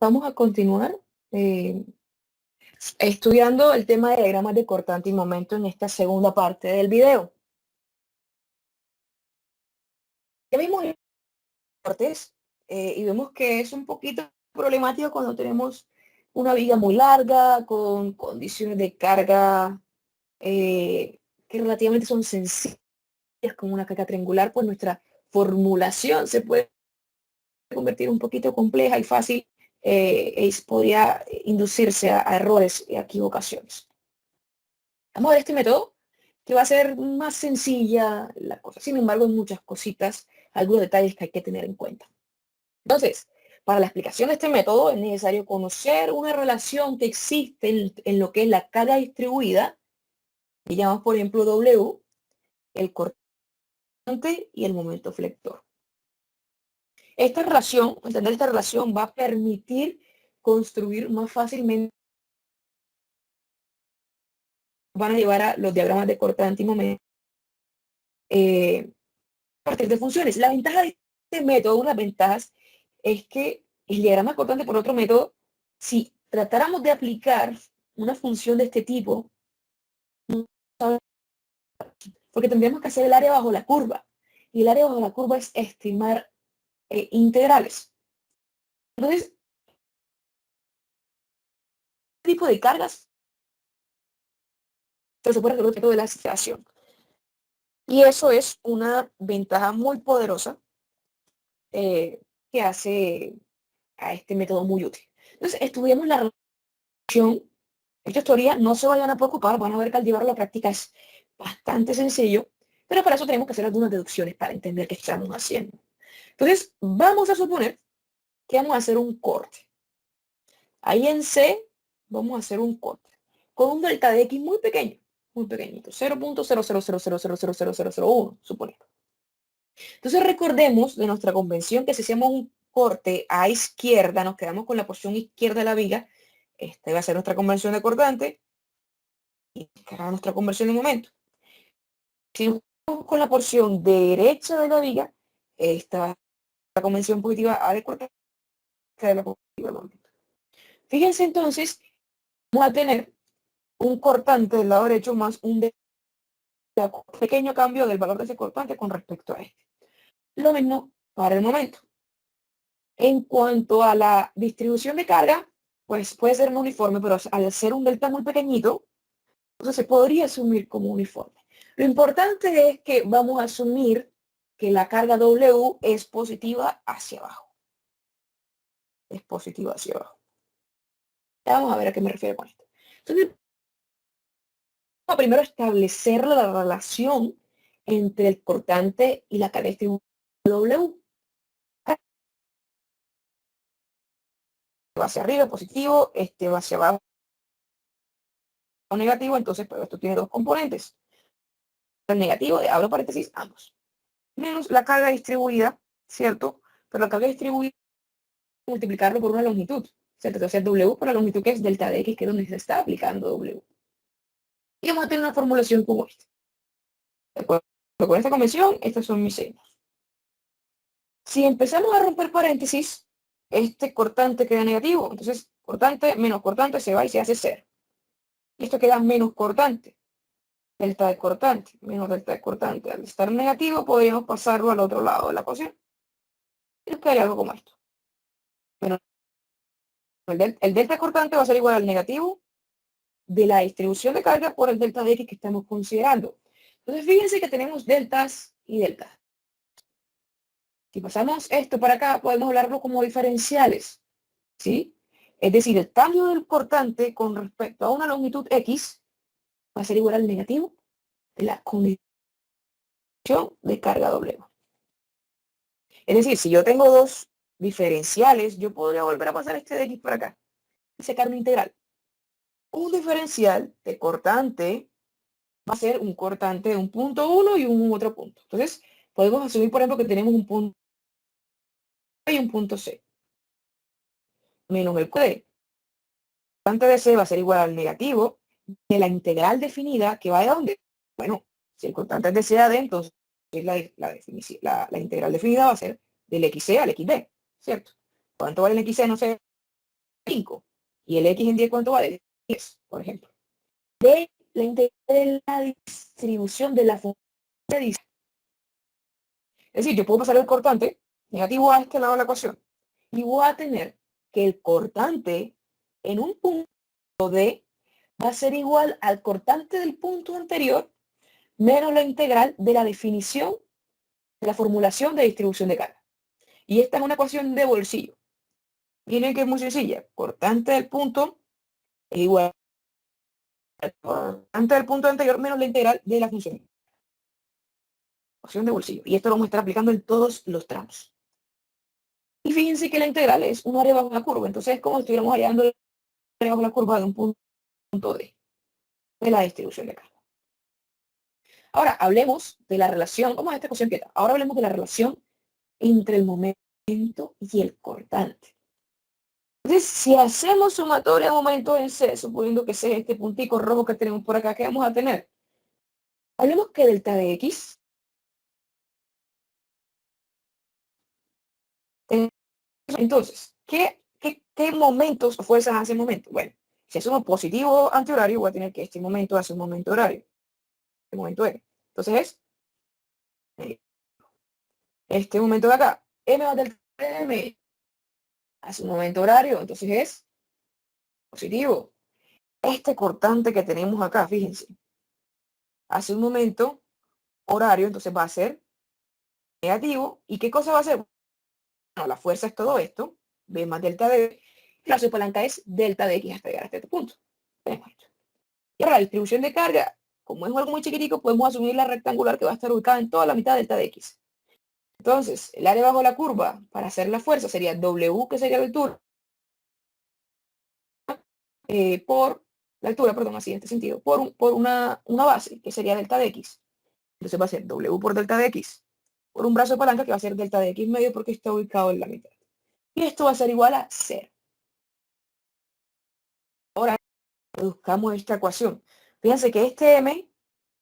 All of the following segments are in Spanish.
Vamos a continuar estudiando el tema de diagramas de cortante y momento en esta segunda parte del video. Ya vimos los cortes y vemos que es un poquito problemático cuando tenemos una viga muy larga, con condiciones de carga que relativamente son sencillas, como una carga triangular, pues nuestra formulación se puede convertir un poquito compleja y fácil podría inducirse a errores y a equivocaciones. Vamos a ver este método que va a ser más sencilla la cosa. Sin embargo, hay muchas cositas, algunos detalles que hay que tener en cuenta. Entonces, para la explicación de este método es necesario conocer una relación que existe en lo que es la carga distribuida, que llamamos por ejemplo W, el cortante y el momento flector. Entender esta relación va a permitir construir más fácilmente, van a llevar a los diagramas de cortante y momento a partir de funciones. La ventaja de este método, una de las ventajas, es que el diagrama cortante por otro método, si tratáramos de aplicar una función de este tipo, porque tendríamos que hacer el área bajo la curva, y el área bajo la curva es estimar integrales. Entonces, este tipo de cargas se supone que es el objeto de la aceleración. Y eso es una ventaja muy poderosa que hace a este método muy útil. Entonces, estudiamos la relación. Esta teoría, no se vayan a preocupar, van a ver que al llevarlo a la práctica es bastante sencillo, pero para eso tenemos que hacer algunas deducciones para entender qué estamos haciendo. Entonces, vamos a suponer que vamos a hacer un corte. Ahí en C vamos a hacer un corte con un delta de X muy pequeñito, 0.0000000001, suponiendo. Entonces recordemos de nuestra convención que si hacemos un corte a izquierda, nos quedamos con la porción izquierda de la viga. Esta va a ser nuestra convención de cortante y esta es nuestra conversión de momento. Si nos quedamos con la porción derecha de la viga, esta va a ser la convención positiva A de cortante, esta de la positiva de momento. Fíjense entonces, vamos a tener un cortante del lado derecho más un pequeño cambio del valor de ese cortante con respecto a este. Lo mismo para el momento. En cuanto a la distribución de carga, pues puede ser no uniforme, pero al ser un delta muy pequeñito, entonces se podría asumir como uniforme. Lo importante es que vamos a asumir que la carga W es positiva hacia abajo. Es positiva hacia abajo. Ya vamos a ver a qué me refiero con esto. Entonces, vamos a primero establecer la relación entre el cortante y la carga distribuida W. Va hacia arriba, positivo, este va hacia abajo, negativo, entonces pues, esto tiene dos componentes. El negativo, abro paréntesis, ambos. Menos la carga distribuida, ¿cierto? Pero la carga distribuida, multiplicarlo por una longitud, ¿cierto? Entonces W por la longitud que es delta de X, que es donde se está aplicando W. Y vamos a tener una formulación como esta. De acuerdo con esta convención, estas son mis signos. Si empezamos a romper paréntesis, este cortante queda negativo. Entonces, cortante menos cortante se va y se hace 0. Y esto queda menos cortante. Delta de cortante, menos delta de cortante. Al estar negativo, podríamos pasarlo al otro lado de la ecuación. Y nos quedaría algo como esto. Menos el delta cortante va a ser igual al negativo de la distribución de carga por el delta de X que estamos considerando. Entonces, fíjense que tenemos deltas y deltas. Si pasamos esto para acá, podemos hablarlo como diferenciales, ¿sí? Es decir, el cambio del cortante con respecto a una longitud X va a ser igual al negativo de la condición de carga W. Es decir, si yo tengo dos diferenciales, yo podría volver a pasar este de X para acá y sacar una integral. Un diferencial de cortante va a ser un cortante de un punto 1 y un otro punto. Entonces, podemos asumir, por ejemplo, que tenemos un punto A y un punto C. Menos el cortante de C va a ser igual al negativo de la integral definida, que va de dónde. Bueno, si el cortante es de C a D, entonces la integral definida va a ser del XC al XD, ¿cierto? ¿Cuánto vale el XC? No sé, 5. Y el X en 10, ¿cuánto vale? 10, por ejemplo. De la integral de la distribución de la función de distribución. Es decir, yo puedo pasar el cortante negativo a este lado de la ecuación y voy a tener que el cortante en un punto D va a ser igual al cortante del punto anterior menos la integral de la definición de la formulación de distribución de carga. Y esta es una ecuación de bolsillo. Miren que es muy sencilla. Cortante del punto es igual al cortante del punto anterior menos la integral de la función. Ecuación de bolsillo. Y esto lo vamos a estar aplicando en todos los tramos. Y fíjense que la integral es un área bajo la curva. Entonces es como si estuviéramos hallando el área bajo la curva de un punto D de la distribución de carga. Ahora hablemos de la relación. Vamos a esta ecuación quieta. Ahora hablemos de la relación entre el momento y el cortante. Entonces, si hacemos sumatoria de momentos en C, suponiendo que C es este puntico rojo que tenemos por acá, ¿qué vamos a tener? Hablemos que delta de X entonces, ¿qué momentos o fuerzas hace momento? Bueno, si es un positivo antihorario, voy a tener que este momento hace un momento horario. El momento M. Entonces este momento de acá, M más delta de M, hace un momento horario, entonces es positivo. Este cortante que tenemos acá, fíjense, hace un momento horario, entonces va a ser negativo. ¿Y qué cosa va a ser? Bueno, la fuerza es todo esto, B más delta de B, y la palanca es delta de X hasta llegar hasta este punto. Y ahora la distribución de carga, como es algo muy chiquitico, podemos asumir la rectangular que va a estar ubicada en toda la mitad delta de X. Entonces, el área bajo la curva para hacer la fuerza sería W, que sería la altura, por la altura, perdón, así en este sentido, por una base, que sería delta de X. Entonces va a ser W por delta de X, por un brazo de palanca que va a ser delta de X medio porque está ubicado en la mitad. Y esto va a ser igual a 0. Ahora, reduzcamos esta ecuación. Fíjense que este M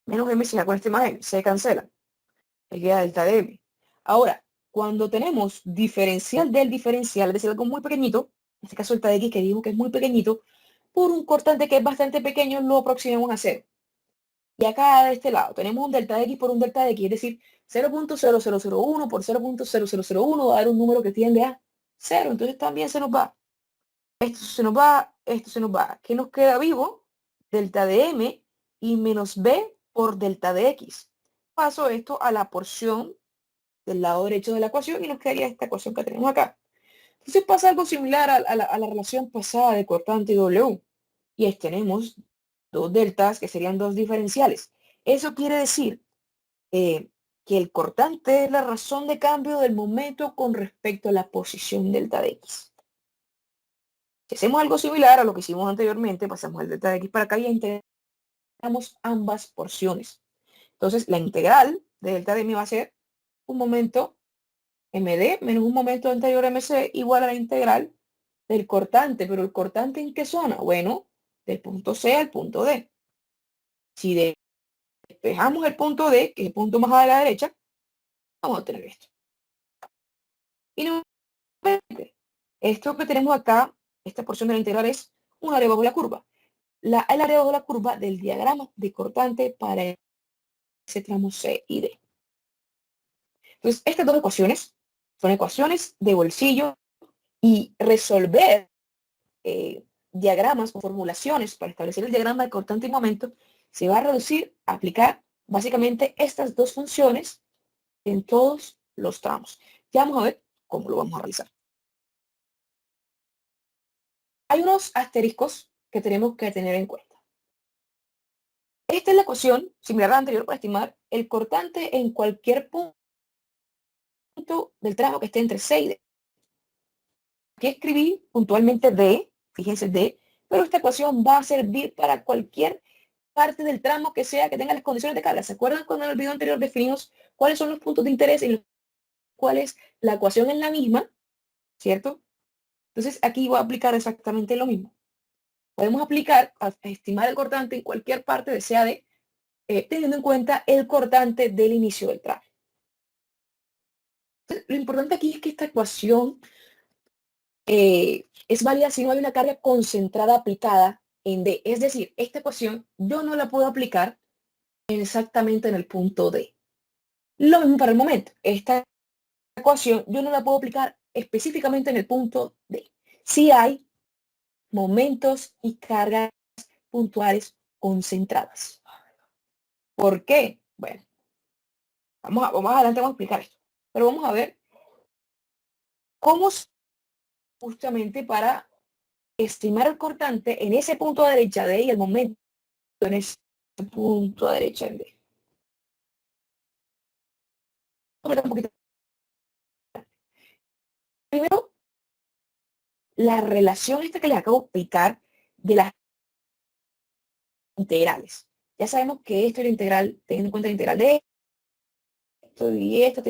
menos M con este más M se cancela. Me queda delta de M. Ahora, cuando tenemos diferencial del diferencial, es decir, algo muy pequeñito, en este caso delta de X que digo que es muy pequeñito, por un cortante que es bastante pequeño, lo aproximamos a 0. Y acá de este lado tenemos un delta de X por un delta de X, es decir, 0.0001 por 0.0001 va a dar un número que tiende a 0. Entonces también se nos va. Esto se nos va, esto se nos va. ¿Qué nos queda vivo? Delta de M y menos B por delta de X. Paso esto a la porción del lado derecho de la ecuación y nos quedaría esta ecuación que tenemos acá. Entonces pasa algo similar a la relación pasada de cortante y W. Y tenemos dos deltas que serían dos diferenciales. Eso quiere decir que el cortante es la razón de cambio del momento con respecto a la posición delta de X. Si hacemos algo similar a lo que hicimos anteriormente, pasamos el delta de X para acá y integramos ambas porciones. Entonces, la integral de delta de M va a ser un momento MD menos un momento anterior MC igual a la integral del cortante. ¿Pero el cortante en qué zona? Bueno, del punto C al punto D. Si despejamos el punto D, que es el punto más a la derecha, vamos a obtener esto. Y nuevamente, esto que tenemos acá, esta porción de la integral es un área bajo la curva. El área bajo la curva del diagrama de cortante para ese tramo C y D. Entonces, estas dos ecuaciones son ecuaciones de bolsillo y resolver diagramas o formulaciones para establecer el diagrama de cortante y momento se va a reducir a aplicar básicamente estas dos funciones en todos los tramos. Ya vamos a ver cómo lo vamos a realizar. Hay unos asteriscos que tenemos que tener en cuenta. Esta es la ecuación similar a la anterior para estimar el cortante en cualquier punto del tramo que esté entre C y D. Aquí escribí puntualmente D, fíjense D, pero esta ecuación va a servir para cualquier parte del tramo que sea que tenga las condiciones de carga. ¿Se acuerdan cuando en el video anterior definimos cuáles son los puntos de interés y los cuales la ecuación es la misma? ¿Cierto? Entonces aquí voy a aplicar exactamente lo mismo. Podemos aplicar a estimar el cortante en cualquier parte de CAD, teniendo en cuenta el cortante del inicio del tramo. Entonces, lo importante aquí es que esta ecuación es válida si no hay una carga concentrada aplicada en D. Es decir, esta ecuación yo no la puedo aplicar exactamente en el punto D. Lo mismo para el momento. Esta ecuación yo no la puedo aplicar específicamente en el punto D. Si hay momentos y cargas puntuales concentradas. ¿Por qué? Bueno, vamos adelante, vamos a explicar esto. Pero vamos a ver cómo justamente para estimar el cortante en ese punto a derecha D y el momento en ese punto a derecha en D. Un poquito. Primero, la relación esta que les acabo de explicar de las integrales. Ya sabemos que esto es la integral, teniendo en cuenta la integral de esto y esto,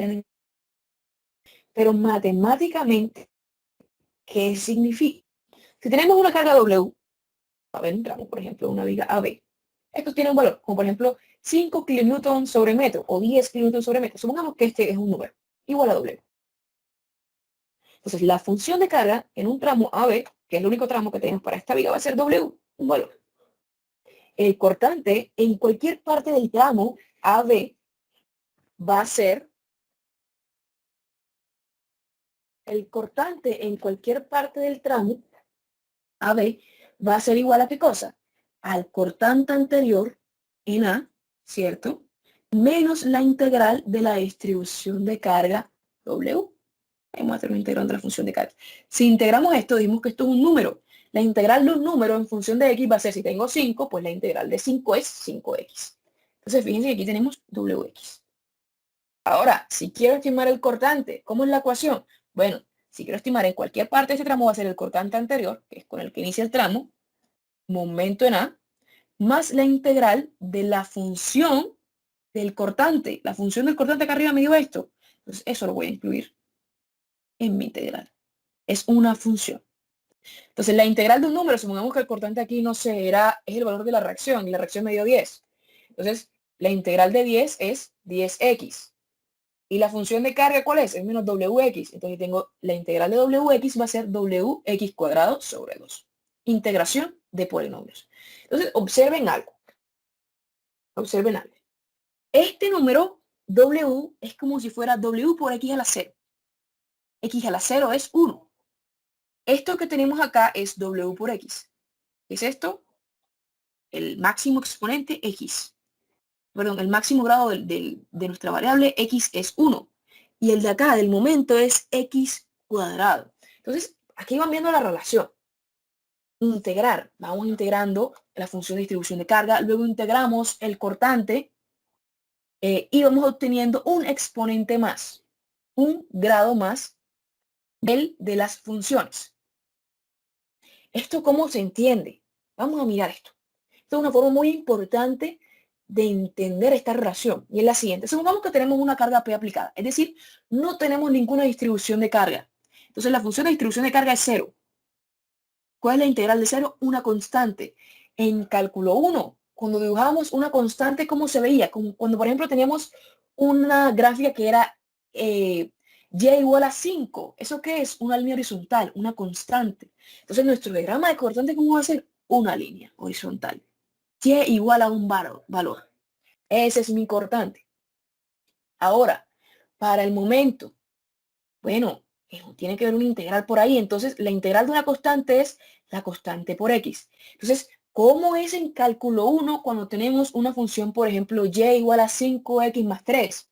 pero matemáticamente, ¿qué significa? Si tenemos una carga W, a ver, entramos, por ejemplo, una viga AB. Esto tiene un valor, como por ejemplo 5 kN sobre metro o 10 kN sobre metro. Supongamos que este es un número igual a W. Entonces, la función de carga en un tramo AB, que es el único tramo que tenemos para esta viga, va a ser W, un valor. El cortante en cualquier parte del tramo AB va a ser, el cortante en cualquier parte del tramo AB va a ser igual a ¿qué cosa? Al cortante anterior en A, ¿cierto? Menos la integral de la distribución de carga W. Vamos a hacer una integral de la función de carga. Si integramos esto, dijimos que esto es un número. La integral de un número en función de x va a ser, si tengo 5, pues la integral de 5 es 5x. Entonces, fíjense que aquí tenemos wx. Ahora, si quiero estimar el cortante, ¿cómo es la ecuación? Bueno, si quiero estimar en cualquier parte de este tramo va a ser el cortante anterior, que es con el que inicia el tramo, momento en A, más la integral de la función del cortante. La función del cortante acá arriba me dio esto. Entonces, eso lo voy a incluir en mi integral. Es una función. Entonces, la integral de un número, supongamos que el cortante aquí, no sé, es el valor de la reacción, y la reacción me dio 10. Entonces, la integral de 10 es 10x. ¿Y la función de carga cuál es? Es menos wx. Entonces, tengo la integral de wx va a ser wx cuadrado sobre 2. Integración de polinomios. Entonces, observen algo. Observen algo. Este número w es como si fuera w por x a la 0. X a la 0 es 1. Esto que tenemos acá es w por x. ¿Qué es esto? El máximo exponente x. Perdón, el máximo grado de nuestra variable x es 1. Y el de acá, del momento, es x cuadrado. Entonces, aquí van viendo la relación. Integrar. Vamos integrando la función de distribución de carga. Luego integramos el cortante. Y vamos obteniendo un exponente más. Un grado más de las funciones. ¿Esto cómo se entiende? Vamos a mirar esto. Esto es una forma muy importante de entender esta relación. Y es la siguiente. Supongamos que tenemos una carga P aplicada. Es decir, no tenemos ninguna distribución de carga. Entonces la función de distribución de carga es 0. ¿Cuál es la integral de 0? Una constante. En cálculo 1, cuando dibujábamos una constante, ¿cómo se veía? Como cuando, por ejemplo, teníamos una gráfica que era y igual a 5. ¿Eso qué es? Una línea horizontal, una constante. Entonces nuestro diagrama de cortante, ¿cómo va a ser? Una línea horizontal. Y igual a un valor. Ese es mi cortante. Ahora, para el momento, bueno, tiene que haber una integral por ahí. Entonces, la integral de una constante es la constante por x. Entonces, ¿cómo es en cálculo 1 cuando tenemos una función, por ejemplo, y igual a 5x más 3?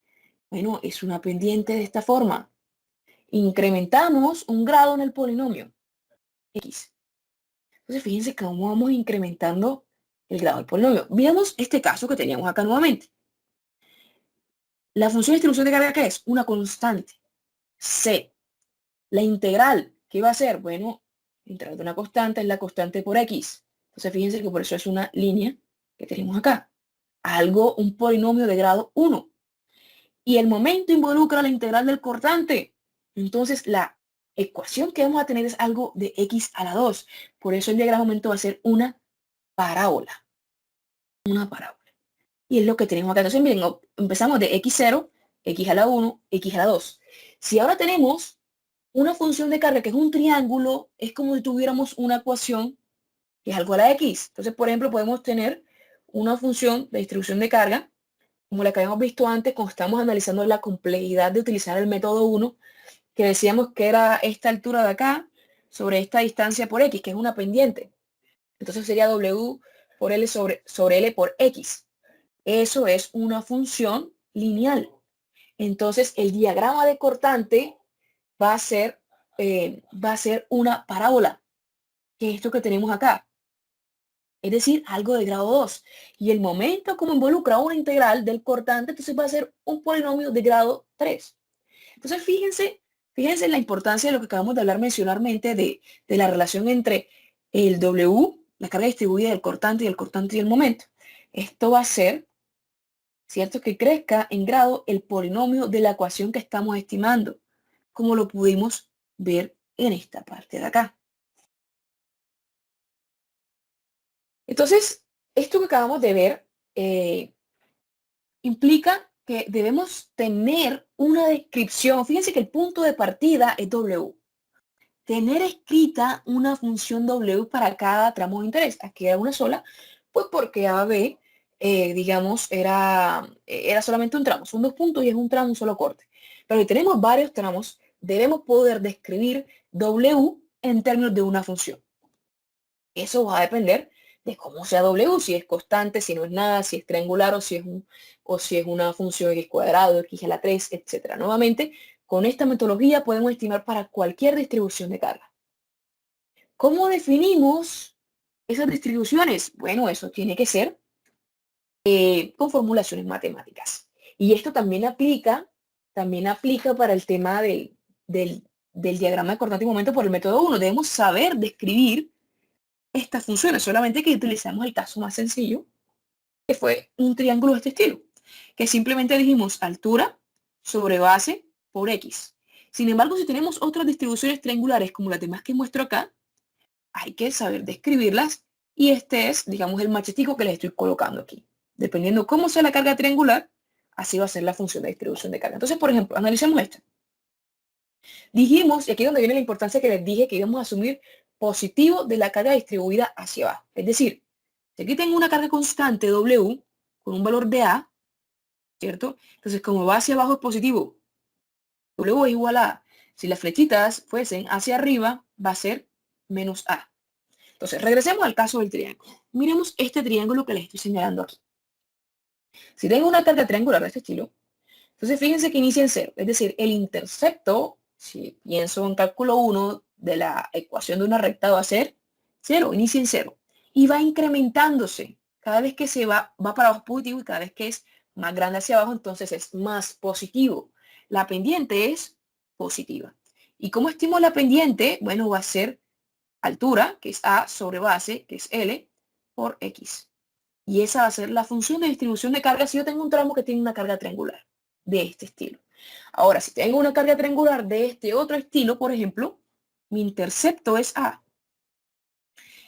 Bueno, es una pendiente de esta forma. Incrementamos un grado en el polinomio x. Entonces, fíjense cómo vamos incrementando el grado del polinomio. Veamos este caso que teníamos acá nuevamente. La función de distribución de carga, ¿qué es? Una constante. C. La integral, ¿qué va a ser? Bueno, la integral de una constante es la constante por x. Entonces, fíjense que por eso es una línea que tenemos acá. Un polinomio de grado 1. Y el momento involucra la integral del cortante. Entonces, la ecuación que vamos a tener es algo de x a la 2. Por eso el diagrama de momento va a ser una parábola. Una parábola. Y es lo que tenemos acá. Entonces, miren, empezamos de x0, x a la 1, x a la 2. Si ahora tenemos Una función de carga que es un triángulo es como si tuviéramos una ecuación que es algo a la X. Entonces, por ejemplo, podemos tener una función de distribución de carga, como la que habíamos visto antes, cuando estamos analizando la complejidad de utilizar el método 1, que decíamos que era esta altura de acá sobre esta distancia por X, que es una pendiente. Entonces sería W por L sobre L por X. Eso es una función lineal. Entonces el diagrama de cortante va a ser una parábola, que es esto que tenemos acá. Es decir, algo de grado 2. Y el momento como involucra una integral del cortante, entonces va a ser un polinomio de grado 3. Entonces fíjense en la importancia de lo que acabamos de hablar mencionalmente de la relación entre el W, la carga distribuida del cortante y el momento. Esto va a ser, ¿cierto?, que crezca en grado el polinomio de la ecuación que estamos estimando, como lo pudimos ver en esta parte de acá. Entonces, esto que acabamos de ver implica que debemos tener una descripción. Fíjense que el punto de partida es W. Tener escrita una función W para cada tramo de interés. Aquí era una sola, pues porque AB, digamos, era solamente un tramo. Son 2 puntos y es un tramo, un solo corte. Pero si tenemos varios tramos, debemos poder describir W en términos de una función. Eso va a depender de cómo sea W, si es constante, si no es nada, si es triangular o si es una función x cuadrado, x a la 3, etc. Nuevamente, con esta metodología podemos estimar para cualquier distribución de carga. ¿Cómo definimos esas distribuciones? Bueno, eso tiene que ser con formulaciones matemáticas. Y esto también aplica para el tema del diagrama de cortante y momento por el método 1. Debemos saber describir estas funciones, solamente que utilizamos el caso más sencillo, que fue un triángulo de este estilo, que simplemente dijimos altura sobre base por X. Sin embargo, si tenemos otras distribuciones triangulares como las demás que muestro acá, hay que saber describirlas y este es, digamos, el machetico que les estoy colocando aquí. Dependiendo cómo sea la carga triangular, así va a ser la función de distribución de carga. Entonces, por ejemplo, analicemos esta. Dijimos, y aquí es donde viene la importancia que les dije, que íbamos a asumir positivo de la carga distribuida hacia abajo. Es decir, si aquí tengo una carga constante W con un valor de A, ¿cierto? Entonces, como va hacia abajo es positivo, W es igual a A. Si las flechitas fuesen hacia arriba, va a ser menos A. Entonces, regresemos al caso del triángulo. Miremos este triángulo que les estoy señalando aquí. Si tengo una carga triangular de este estilo, entonces fíjense que inicia en 0. Es decir, el intercepto, si pienso en cálculo 1 de la ecuación de una recta, va a ser 0, inicia en 0. Y va incrementándose. Cada vez que se va para abajo positivo y cada vez que es más grande hacia abajo, entonces es más positivo. La pendiente es positiva. ¿Y cómo estimo la pendiente? Bueno, va a ser altura, que es A, sobre base, que es L, por X. Y esa va a ser la función de distribución de carga si yo tengo un tramo que tiene una carga triangular de este estilo. Ahora, si tengo una carga triangular de este otro estilo, por ejemplo, mi intercepto es A.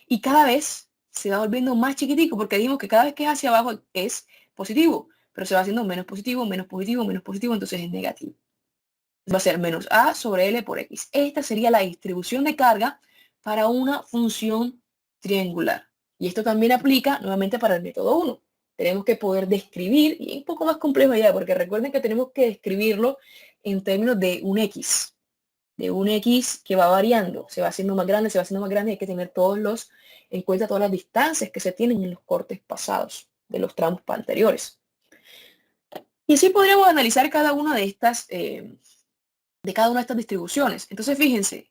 Y cada vez se va volviendo más chiquitico, porque dijimos que cada vez que es hacia abajo es positivo, pero se va haciendo menos positivo, menos positivo, menos positivo, entonces es negativo. Va a ser menos A sobre L por X. Esta sería la distribución de carga para una función triangular. Y esto también aplica nuevamente para el método 1. Tenemos que poder describir, y es un poco más complejo ya, porque recuerden que tenemos que describirlo en términos de un X que va variando, se va haciendo más grande, se va haciendo más grande, hay que tener en cuenta todas las distancias que se tienen en los cortes pasados de los tramos anteriores. Y así podríamos analizar cada una de estas distribuciones. Entonces, fíjense,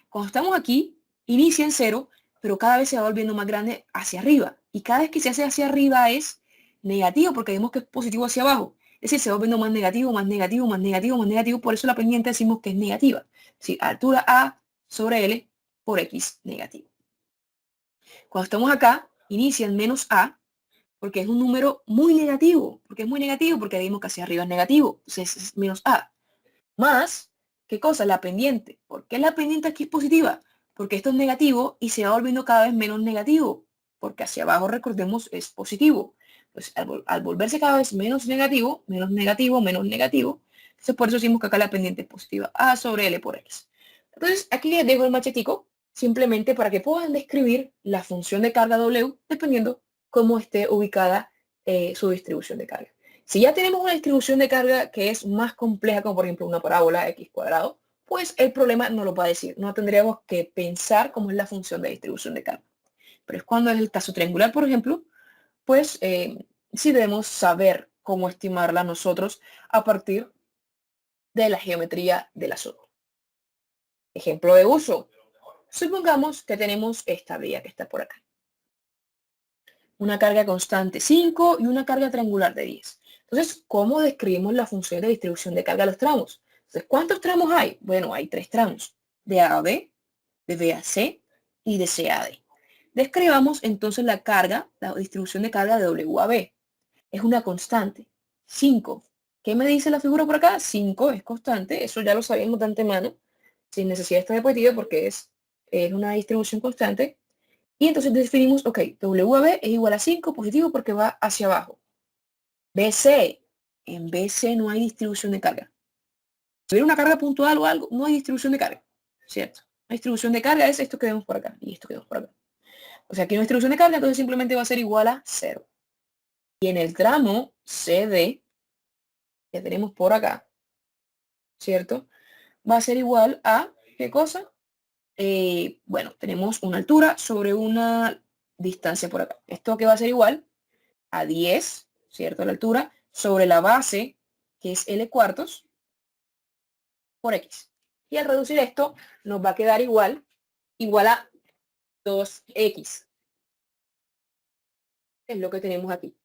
cuando estamos aquí, inicia en 0, pero cada vez se va volviendo más grande hacia arriba. Y cada vez que se hace hacia arriba es negativo, porque vemos que es positivo hacia abajo. Es decir, se va volviendo más negativo, más negativo, más negativo, más negativo. Por eso la pendiente decimos que es negativa. Es altura A sobre L por X negativo. Cuando estamos acá, inicia en menos A, porque es un número muy negativo. Porque es muy negativo, porque vimos que hacia arriba es negativo. Entonces es menos A. Más, ¿qué cosa? La pendiente. ¿Por qué la pendiente aquí es positiva? Porque esto es negativo y se va volviendo cada vez menos negativo. Porque hacia abajo, recordemos, es positivo. Pues al volverse cada vez menos negativo, menos negativo, menos negativo. Entonces por eso decimos que acá la pendiente es positiva. A sobre L por X. Entonces, aquí les dejo el machetico, simplemente para que puedan describir la función de carga W dependiendo cómo esté ubicada su distribución de carga. Si ya tenemos una distribución de carga que es más compleja, como por ejemplo una parábola x cuadrado, pues el problema no lo va a decir. No tendríamos que pensar cómo es la función de distribución de carga. Pero es cuando es el caso triangular, por ejemplo, pues sí debemos saber cómo estimarla nosotros a partir de la geometría de la zona. Ejemplo de uso. Supongamos que tenemos esta vía que está por acá. Una carga constante 5 y una carga triangular de 10. Entonces, ¿cómo describimos la función de distribución de carga a los tramos? Entonces, ¿cuántos tramos hay? Bueno, hay 3 tramos. De A a B, de B a C y de C a D. Describamos entonces la carga, la distribución de carga de W a B. Es una constante. 5. ¿Qué me dice la figura por acá? 5 es constante. Eso ya lo sabíamos de antemano, sin necesidad de estar repetido porque es una distribución constante. Y entonces definimos, ok, WB es igual a 5 positivo porque va hacia abajo. BC, en BC no hay distribución de carga. Si hubiera una carga puntual o algo, no hay distribución de carga, ¿cierto? La distribución de carga es esto que vemos por acá y esto que vemos por acá. O sea, aquí no hay distribución de carga, entonces simplemente va a ser igual a 0. Y en el tramo CD, que tenemos por acá, ¿cierto? Va a ser igual a, ¿qué cosa? Bueno, tenemos una altura sobre una distancia por acá. Esto que va a ser igual a 10, ¿cierto? La altura sobre la base, que es L cuartos, por X. Y al reducir esto, nos va a quedar igual a 2X. Es lo que tenemos aquí.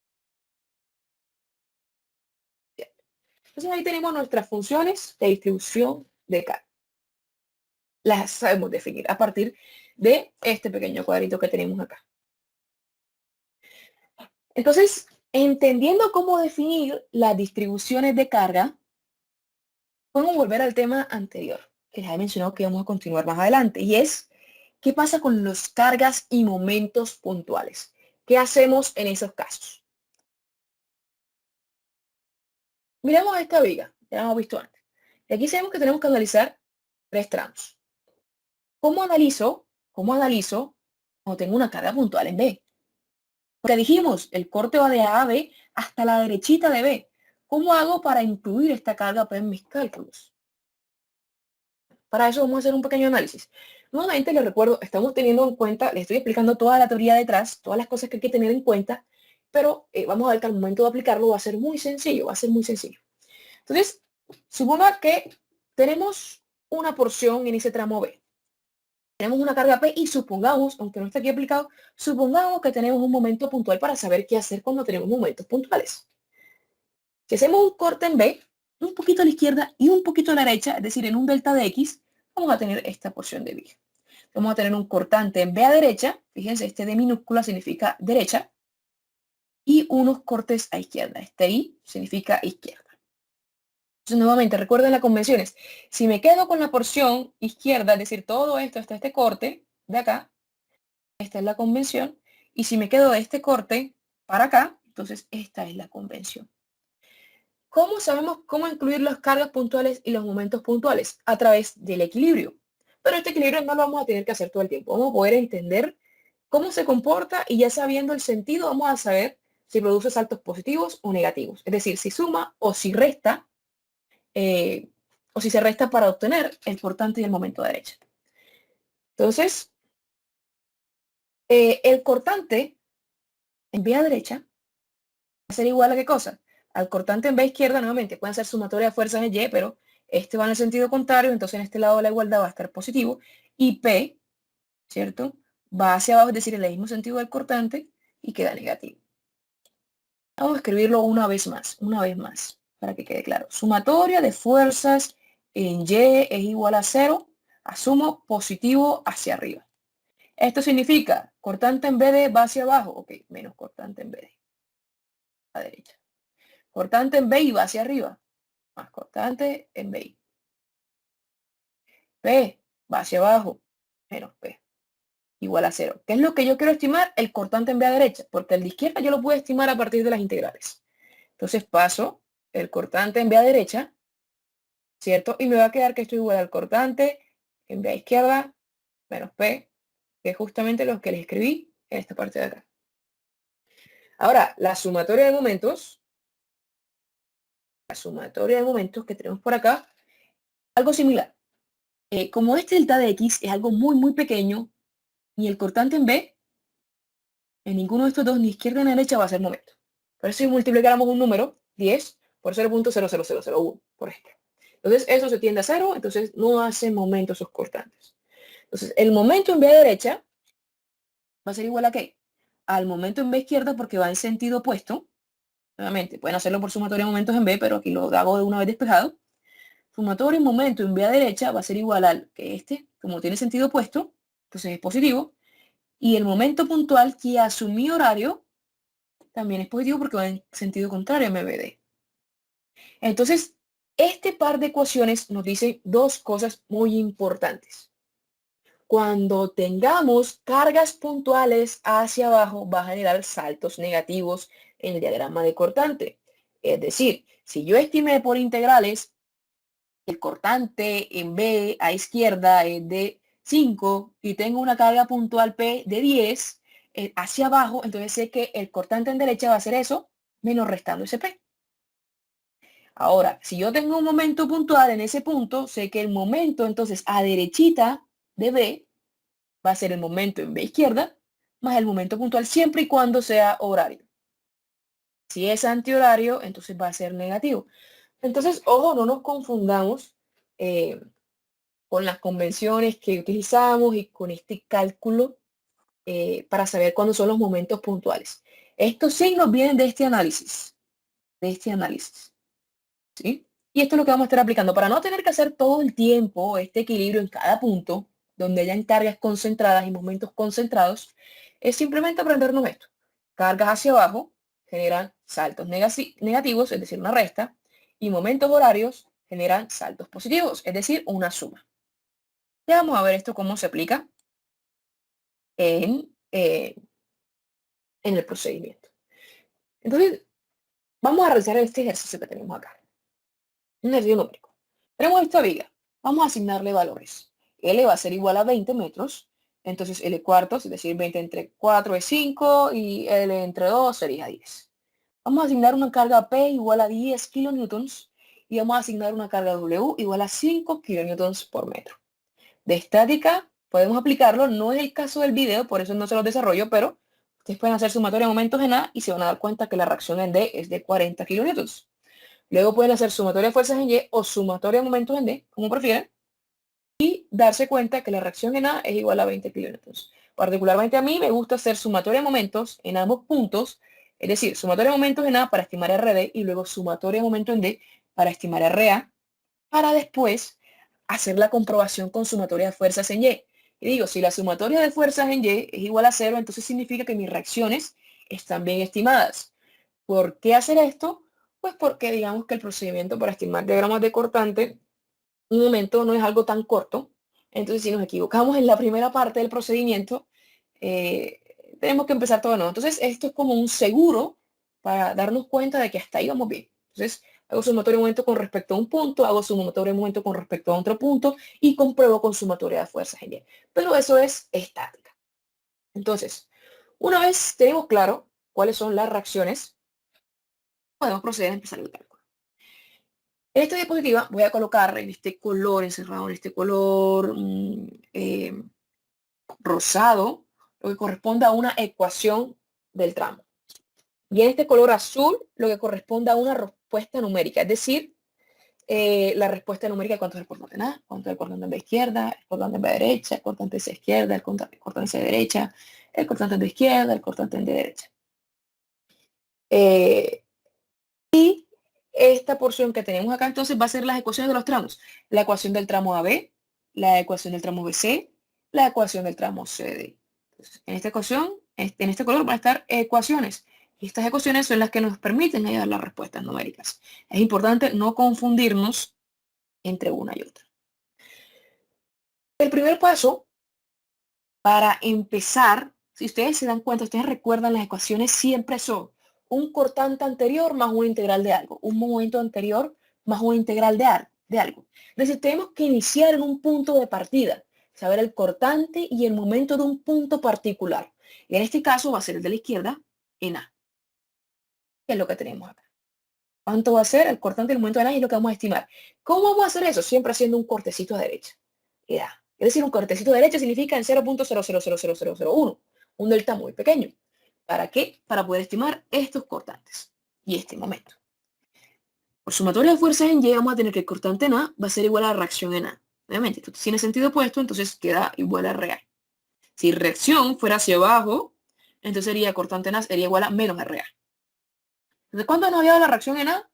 Entonces ahí tenemos nuestras funciones de distribución de carga. Las sabemos definir a partir de este pequeño cuadrito que tenemos acá. Entonces, entendiendo cómo definir las distribuciones de carga, podemos volver al tema anterior, que les he mencionado que vamos a continuar más adelante, y es, ¿qué pasa con las cargas y momentos puntuales? ¿Qué hacemos en esos casos? Miremos esta viga, ya la hemos visto antes. Y aquí sabemos que tenemos que analizar 3 tramos. ¿Cómo analizo? Cuando tengo una carga puntual en B? Porque dijimos, el corte va de A a B hasta la derechita de B. ¿Cómo hago para incluir esta carga P en mis cálculos? Para eso vamos a hacer un pequeño análisis. Nuevamente les recuerdo, estamos teniendo en cuenta, les estoy explicando toda la teoría detrás, todas las cosas que hay que tener en cuenta, pero vamos a ver que al momento de aplicarlo va a ser muy sencillo, Entonces, suponga que tenemos una porción en ese tramo B. Tenemos una carga P y supongamos, aunque no esté aquí aplicado, supongamos que tenemos un momento puntual para saber qué hacer cuando tenemos momentos puntuales. Si hacemos un corte en B, un poquito a la izquierda y un poquito a la derecha, es decir, en un delta de X, vamos a tener esta porción de viga. Vamos a tener un cortante en B a derecha, fíjense, este D minúscula significa derecha, y unos cortes a izquierda. Este I significa izquierda. Entonces, nuevamente, recuerden las convenciones. Si me quedo con la porción izquierda, es decir, todo esto hasta este corte de acá, esta es la convención, y si me quedo de este corte para acá, entonces esta es la convención. ¿Cómo sabemos cómo incluir las cargas puntuales y los momentos puntuales? A través del equilibrio. Pero este equilibrio no lo vamos a tener que hacer todo el tiempo. Vamos a poder entender cómo se comporta y ya sabiendo el sentido vamos a saber si produce saltos positivos o negativos. Es decir, si suma o si resta, o si se resta para obtener el cortante y el momento de derecha. Entonces, el cortante en vía derecha va a ser igual a ¿qué cosa? Al cortante en vía izquierda, nuevamente, pueden ser sumatoria de fuerzas en Y, pero este va en el sentido contrario, entonces en este lado de la igualdad va a estar positivo, y P, ¿cierto? Va hacia abajo, es decir, en el mismo sentido del cortante, y queda negativo. Vamos a escribirlo una vez más, para que quede claro. Sumatoria de fuerzas en Y es igual a 0, asumo positivo hacia arriba. Esto significa cortante en BD va hacia abajo, ok, menos cortante en BD, a la derecha. Cortante en BI va hacia arriba, más cortante en BI. P va hacia abajo, menos P, igual a 0. ¿Qué es lo que yo quiero estimar? El cortante en B a derecha, porque el de izquierda yo lo puedo estimar a partir de las integrales. Entonces paso el cortante en B a derecha, ¿cierto? Y me va a quedar que esto es igual al cortante en B a izquierda menos P, que es justamente lo que les escribí en esta parte de acá. Ahora, la sumatoria de momentos que tenemos por acá, algo similar. Como este delta de X es algo muy, muy pequeño, y el cortante en B, en ninguno de estos dos, ni izquierda ni derecha, va a ser momento. Por eso si multiplicáramos un número, 10, por 0.00001, por ejemplo. Entonces eso se tiende a 0, entonces no hacen momento esos cortantes. Entonces el momento en B derecha va a ser igual a ¿qué? Al momento en B izquierda porque va en sentido opuesto. Nuevamente, pueden hacerlo por sumatoria de momentos en B, pero aquí lo hago de una vez despejado. Sumatoria en momento en B a derecha va a ser igual al que este, como tiene sentido opuesto, entonces es positivo. Y el momento puntual que asumí horario también es positivo porque va en sentido contrario a MBD. Entonces, este par de ecuaciones nos dice dos cosas muy importantes. Cuando tengamos cargas puntuales hacia abajo, va a generar saltos negativos en el diagrama de cortante. Es decir, si yo estimé por integrales el cortante en B a izquierda es de 5 y tengo una carga puntual P de 10 hacia abajo, entonces sé que el cortante en derecha va a ser eso, menos restando ese P. Ahora, si yo tengo un momento puntual en ese punto, sé que el momento entonces a derechita de B va a ser el momento en B izquierda más el momento puntual siempre y cuando sea horario. Si es antihorario, entonces va a ser negativo. Entonces, ojo, no nos confundamos con las convenciones que utilizamos y con este cálculo para saber cuándo son los momentos puntuales. Estos signos vienen de este análisis, ¿sí? Y esto es lo que vamos a estar aplicando para no tener que hacer todo el tiempo este equilibrio en cada punto, donde hayan cargas concentradas y momentos concentrados, es simplemente aprendernos esto. Cargas hacia abajo generan saltos negativos, es decir, una resta, y momentos horarios generan saltos positivos, es decir, una suma. Ya vamos a ver esto cómo se aplica en el procedimiento. Entonces, vamos a realizar este ejercicio que tenemos acá. Un ejercicio numérico. Tenemos esta viga. Vamos a asignarle valores. L va a ser igual a 20 metros. Entonces L cuartos, es decir, 20 entre 4 es 5 y L entre 2 sería 10. Vamos a asignar una carga P igual a 10 kilonewtons y vamos a asignar una carga W igual a 5 kilonewtons por metro. De estática podemos aplicarlo, no es el caso del video, por eso no se los desarrollo, pero ustedes pueden hacer sumatoria de momentos en A y se van a dar cuenta que la reacción en D es de 40 kilonewtons. Luego pueden hacer sumatoria de fuerzas en Y o sumatoria de momentos en D, como prefieran, y darse cuenta que la reacción en A es igual a 20 kilonewtons. Particularmente a mí me gusta hacer sumatoria de momentos en ambos puntos, es decir, sumatoria de momentos en A para estimar RD y luego sumatoria de momentos en D para estimar RA, para después hacer la comprobación con sumatoria de fuerzas en Y. Y digo, si la sumatoria de fuerzas en Y es igual a 0, entonces significa que mis reacciones están bien estimadas. ¿Por qué hacer esto? Pues porque digamos que el procedimiento para estimar diagramas de cortante, un momento no es algo tan corto. Entonces, si nos equivocamos en la primera parte del procedimiento, tenemos que empezar todo de nuevo. Entonces, esto es como un seguro para darnos cuenta de que hasta ahí vamos bien. Entonces, hago sumatoria de momento con respecto a un punto, hago sumatoria de momento con respecto a otro punto y compruebo con sumatoria de fuerzas en Y. Pero eso es estática. Entonces, una vez tenemos claro cuáles son las reacciones, podemos proceder a empezar el cálculo. En esta diapositiva voy a colocar en este color, encerrado en este color rosado, lo que corresponde a una ecuación del tramo. Y en este color azul, lo que corresponde a una respuesta numérica, es decir, la respuesta numérica de cuánto es el cortante en A, cuánto es el cortante en B izquierda, el cortante en B derecha, el cortante en C izquierda, el cortante en C derecha, el cortante en D izquierda, el cortante en D derecha. Y esta porción que tenemos acá entonces va a ser las ecuaciones de los tramos. La ecuación del tramo AB, la ecuación del tramo BC, la ecuación del tramo CD. Entonces, en esta ecuación, en este color van a estar ecuaciones. Y estas ecuaciones son las que nos permiten hallar las respuestas numéricas. Es importante no confundirnos entre una y otra. El primer paso para empezar, si ustedes se dan cuenta, ustedes recuerdan, las ecuaciones siempre son un cortante anterior más una integral de algo, un momento anterior más una integral de algo. de algo. Entonces tenemos que iniciar en un punto de partida, saber el cortante y el momento de un punto particular. Y en este caso va a ser el de la izquierda en A. ¿Qué es lo que tenemos acá? ¿Cuánto va a ser el cortante del momento de A? Y lo que vamos a estimar. ¿Cómo vamos a hacer eso? Siempre haciendo un cortecito a derecha. Ya. Es decir, un cortecito a derecha significa en 0.000001, un delta muy pequeño. ¿Para qué? Para poder estimar estos cortantes y este momento. Por sumatoria de fuerzas en Y vamos a tener que el cortante en A va a ser igual a la reacción en A. Obviamente, esto tiene sentido opuesto, entonces queda igual a real. Si reacción fuera hacia abajo, entonces sería cortante en A sería igual a menos RA. Entonces, ¿cuánto nos había dado la reacción en A?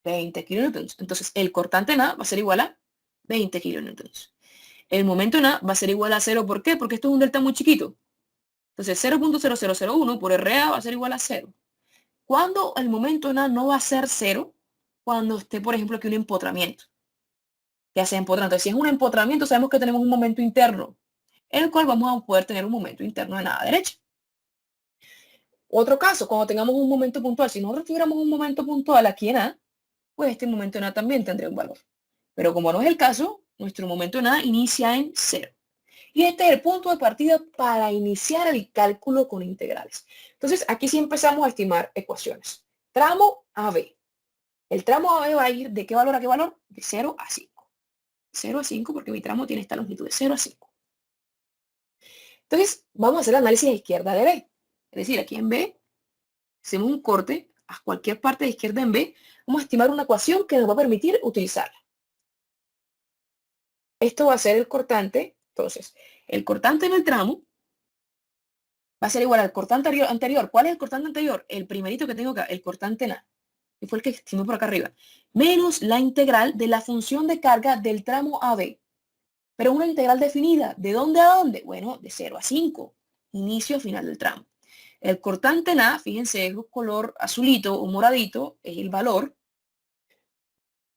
20 kilonewtons. Entonces, el cortante en A va a ser igual a 20 kilonewtons. El momento en A va a ser igual a 0. ¿Por qué? Porque esto es un delta muy chiquito. Entonces, 0.0001 por RA va a ser igual a 0. ¿Cuándo el momento en A no va a ser 0? Cuando esté, por ejemplo, aquí un empotramiento. Ya sea empotramiento. Entonces, si es un empotramiento, sabemos que tenemos un momento interno, en el cual vamos a poder tener un momento interno en A derecha. Otro caso, cuando tengamos un momento puntual, si nosotros tuviéramos un momento puntual aquí en A, pues este momento en A también tendría un valor. Pero como no es el caso, nuestro momento en A inicia en 0. Y este es el punto de partida para iniciar el cálculo con integrales. Entonces, aquí sí empezamos a estimar ecuaciones. Tramo AB. El tramo AB va a ir de qué valor a qué valor? De 0 a 5. 0 a 5 porque mi tramo tiene esta longitud de 0 a 5. Entonces, vamos a hacer el análisis de izquierda de B. Es decir, aquí en B hacemos un corte a cualquier parte de izquierda en B. Vamos a estimar una ecuación que nos va a permitir utilizarla. Esto va a ser el cortante. Entonces, el cortante en el tramo va a ser igual al cortante anterior. ¿Cuál es el cortante anterior? El primerito que tengo acá, el cortante en A, que fue el que estimé por acá arriba, menos la integral de la función de carga del tramo AB. Pero una integral definida. ¿De dónde a dónde? Bueno, de 0 a 5. Inicio a final del tramo. El cortante en A, fíjense, es un color azulito o moradito, es el valor.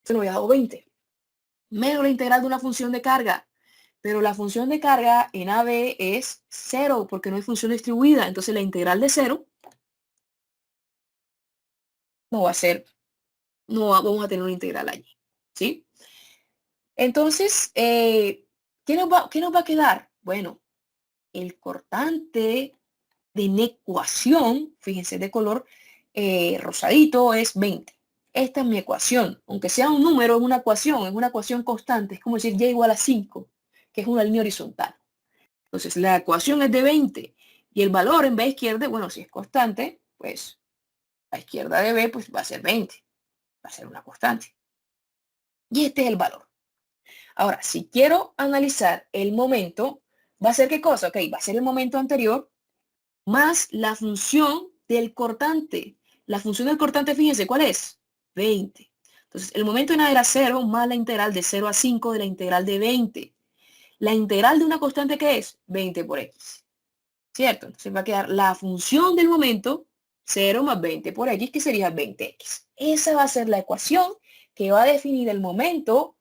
Se nos había dado 20. Menos la integral de una función de carga. Pero la función de carga en AB es 0 porque no hay función distribuida. Entonces la integral de 0 no va a ser, vamos a tener una integral allí. ¿Sí? Entonces, qué nos va a quedar? Bueno, el cortante de una ecuación, fíjense, de color rosadito, es 20. Esta es mi ecuación. Aunque sea un número, es una ecuación constante. Es como decir y igual a 5, que es una línea horizontal. Entonces, la ecuación es de 20 y el valor en B izquierda, bueno, si es constante, pues la izquierda de B pues va a ser 20. Va a ser una constante. Y este es el valor. Ahora, si quiero analizar el momento, ¿va a ser qué cosa? Ok, va a ser el momento anterior más la función del cortante. La función del cortante, fíjense, ¿cuál es? 20. Entonces, el momento en A era 0 más la integral de 0 a 5 de la integral de 20. La integral de una constante, ¿qué es? 20 por x. ¿Cierto? Entonces va a quedar la función del momento 0 más 20 por x, que sería 20x. Esa va a ser la ecuación que va a definir el momento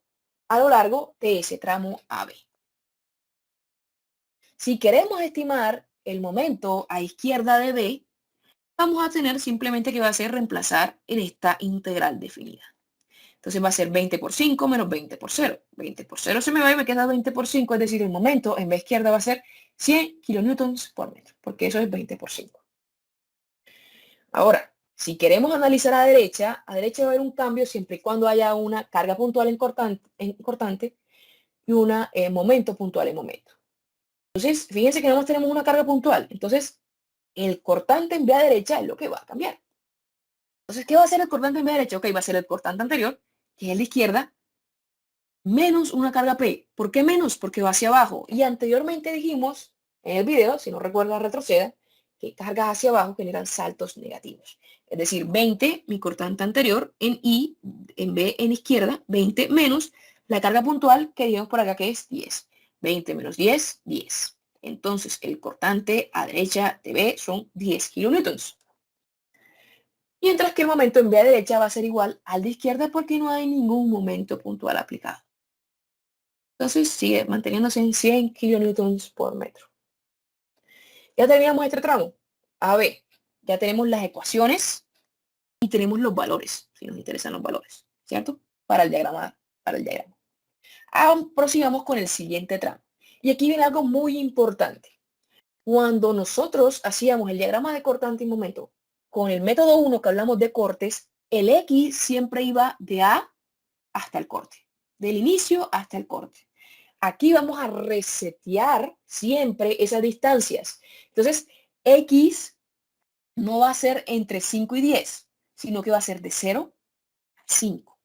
a lo largo de ese tramo AB. Si queremos estimar el momento a izquierda de B, vamos a tener simplemente que va a ser reemplazar en esta integral definida. Entonces va a ser 20 por 5 menos 20 por 0. 20 por 0 se me va y me queda 20 por 5, es decir, el momento en B izquierda va a ser 100 kilonewtons por metro, porque eso es 20 por 5. Ahora, si queremos analizar a derecha va a haber un cambio siempre y cuando haya una carga puntual en cortante y un momento puntual en momento. Entonces, fíjense que nada más tenemos una carga puntual. Entonces, el cortante en B a derecha es lo que va a cambiar. Entonces, ¿qué va a hacer el cortante en B a derecha? Ok, va a ser el cortante anterior, que es el de izquierda, menos una carga P. ¿Por qué menos? Porque va hacia abajo. Y anteriormente dijimos en el video, si no recuerda, retroceda, que cargas hacia abajo generan saltos negativos. Es decir, 20, mi cortante anterior, en I, en B, en izquierda, 20 menos la carga puntual que digamos por acá, que es 10. 20 menos 10, 10. Entonces, el cortante a derecha de B son 10 kilonewtons. Mientras que el momento en B a derecha va a ser igual al de izquierda porque no hay ningún momento puntual aplicado. Entonces sigue manteniéndose en 100 kilonewtons por metro. Ya terminamos este tramo. A ver, ya tenemos las ecuaciones y tenemos los valores, si nos interesan los valores, ¿cierto? Para el diagrama para el diagrama. Prosigamos con el siguiente tramo. Y aquí viene algo muy importante. Cuando nosotros hacíamos el diagrama de cortante y momento con el método 1 que hablamos de cortes, el X siempre iba de A hasta el corte, del inicio hasta el corte. Aquí vamos a resetear siempre esas distancias. Entonces, X no va a ser entre 5 y 10, sino que va a ser de 0 a 5.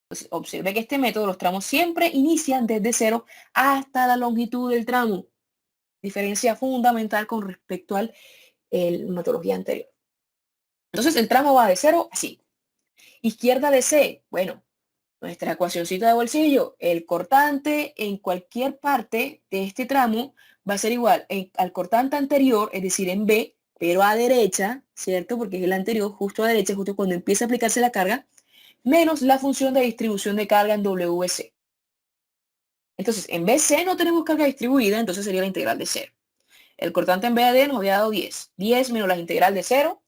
Entonces, observe que este método, los tramos siempre inician desde 0 hasta la longitud del tramo. Diferencia fundamental con respecto a la metodología anterior. Entonces, el tramo va de 0 a 5. Izquierda de C, bueno, nuestra ecuacióncita de bolsillo, el cortante en cualquier parte de este tramo va a ser igual al cortante anterior, es decir, en B, pero a derecha, ¿cierto? Porque es el anterior, justo a derecha, justo cuando empieza a aplicarse la carga, menos la función de distribución de carga en WC. Entonces, en BC no tenemos carga distribuida, entonces sería la integral de 0. El cortante en BD nos había dado 10. 10 menos la integral de 0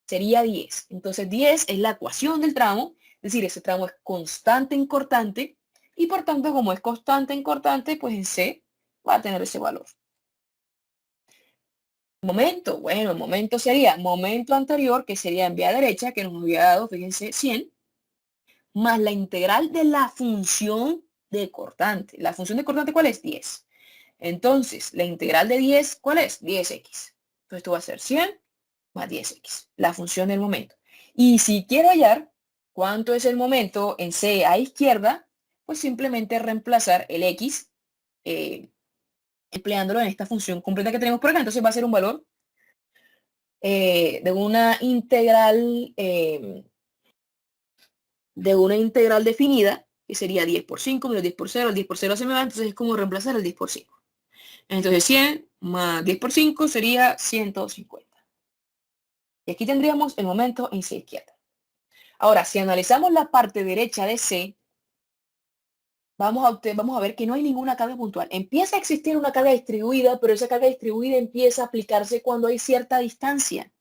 sería 10. Entonces 10 es la ecuación del tramo, es decir, ese tramo es constante en cortante y por tanto como es constante en cortante, pues en C va a tener ese valor. Momento, bueno, momento sería momento anterior, que sería en vía derecha, que nos había dado, fíjense, 100, más la integral de la función de cortante. ¿La función de cortante cuál es? 10. Entonces, la integral de 10, ¿cuál es? 10x. Entonces esto va a ser 100 más 10x, la función del momento. Y si quiero hallar cuánto es el momento en C a izquierda, pues simplemente reemplazar el x empleándolo en esta función completa que tenemos por acá. Entonces va a ser un valor de una integral definida, que sería 10 por 5 menos 10 por 0, el 10 por 0 se me va, entonces es como reemplazar el 10 por 5. Entonces 100 más 10 por 5 sería 150. Y aquí tendríamos el momento en C izquierda. Ahora, si analizamos la parte derecha de C, vamos a ver que no hay ninguna carga puntual. Empieza a existir una carga distribuida, pero esa carga distribuida empieza a aplicarse cuando hay cierta distancia.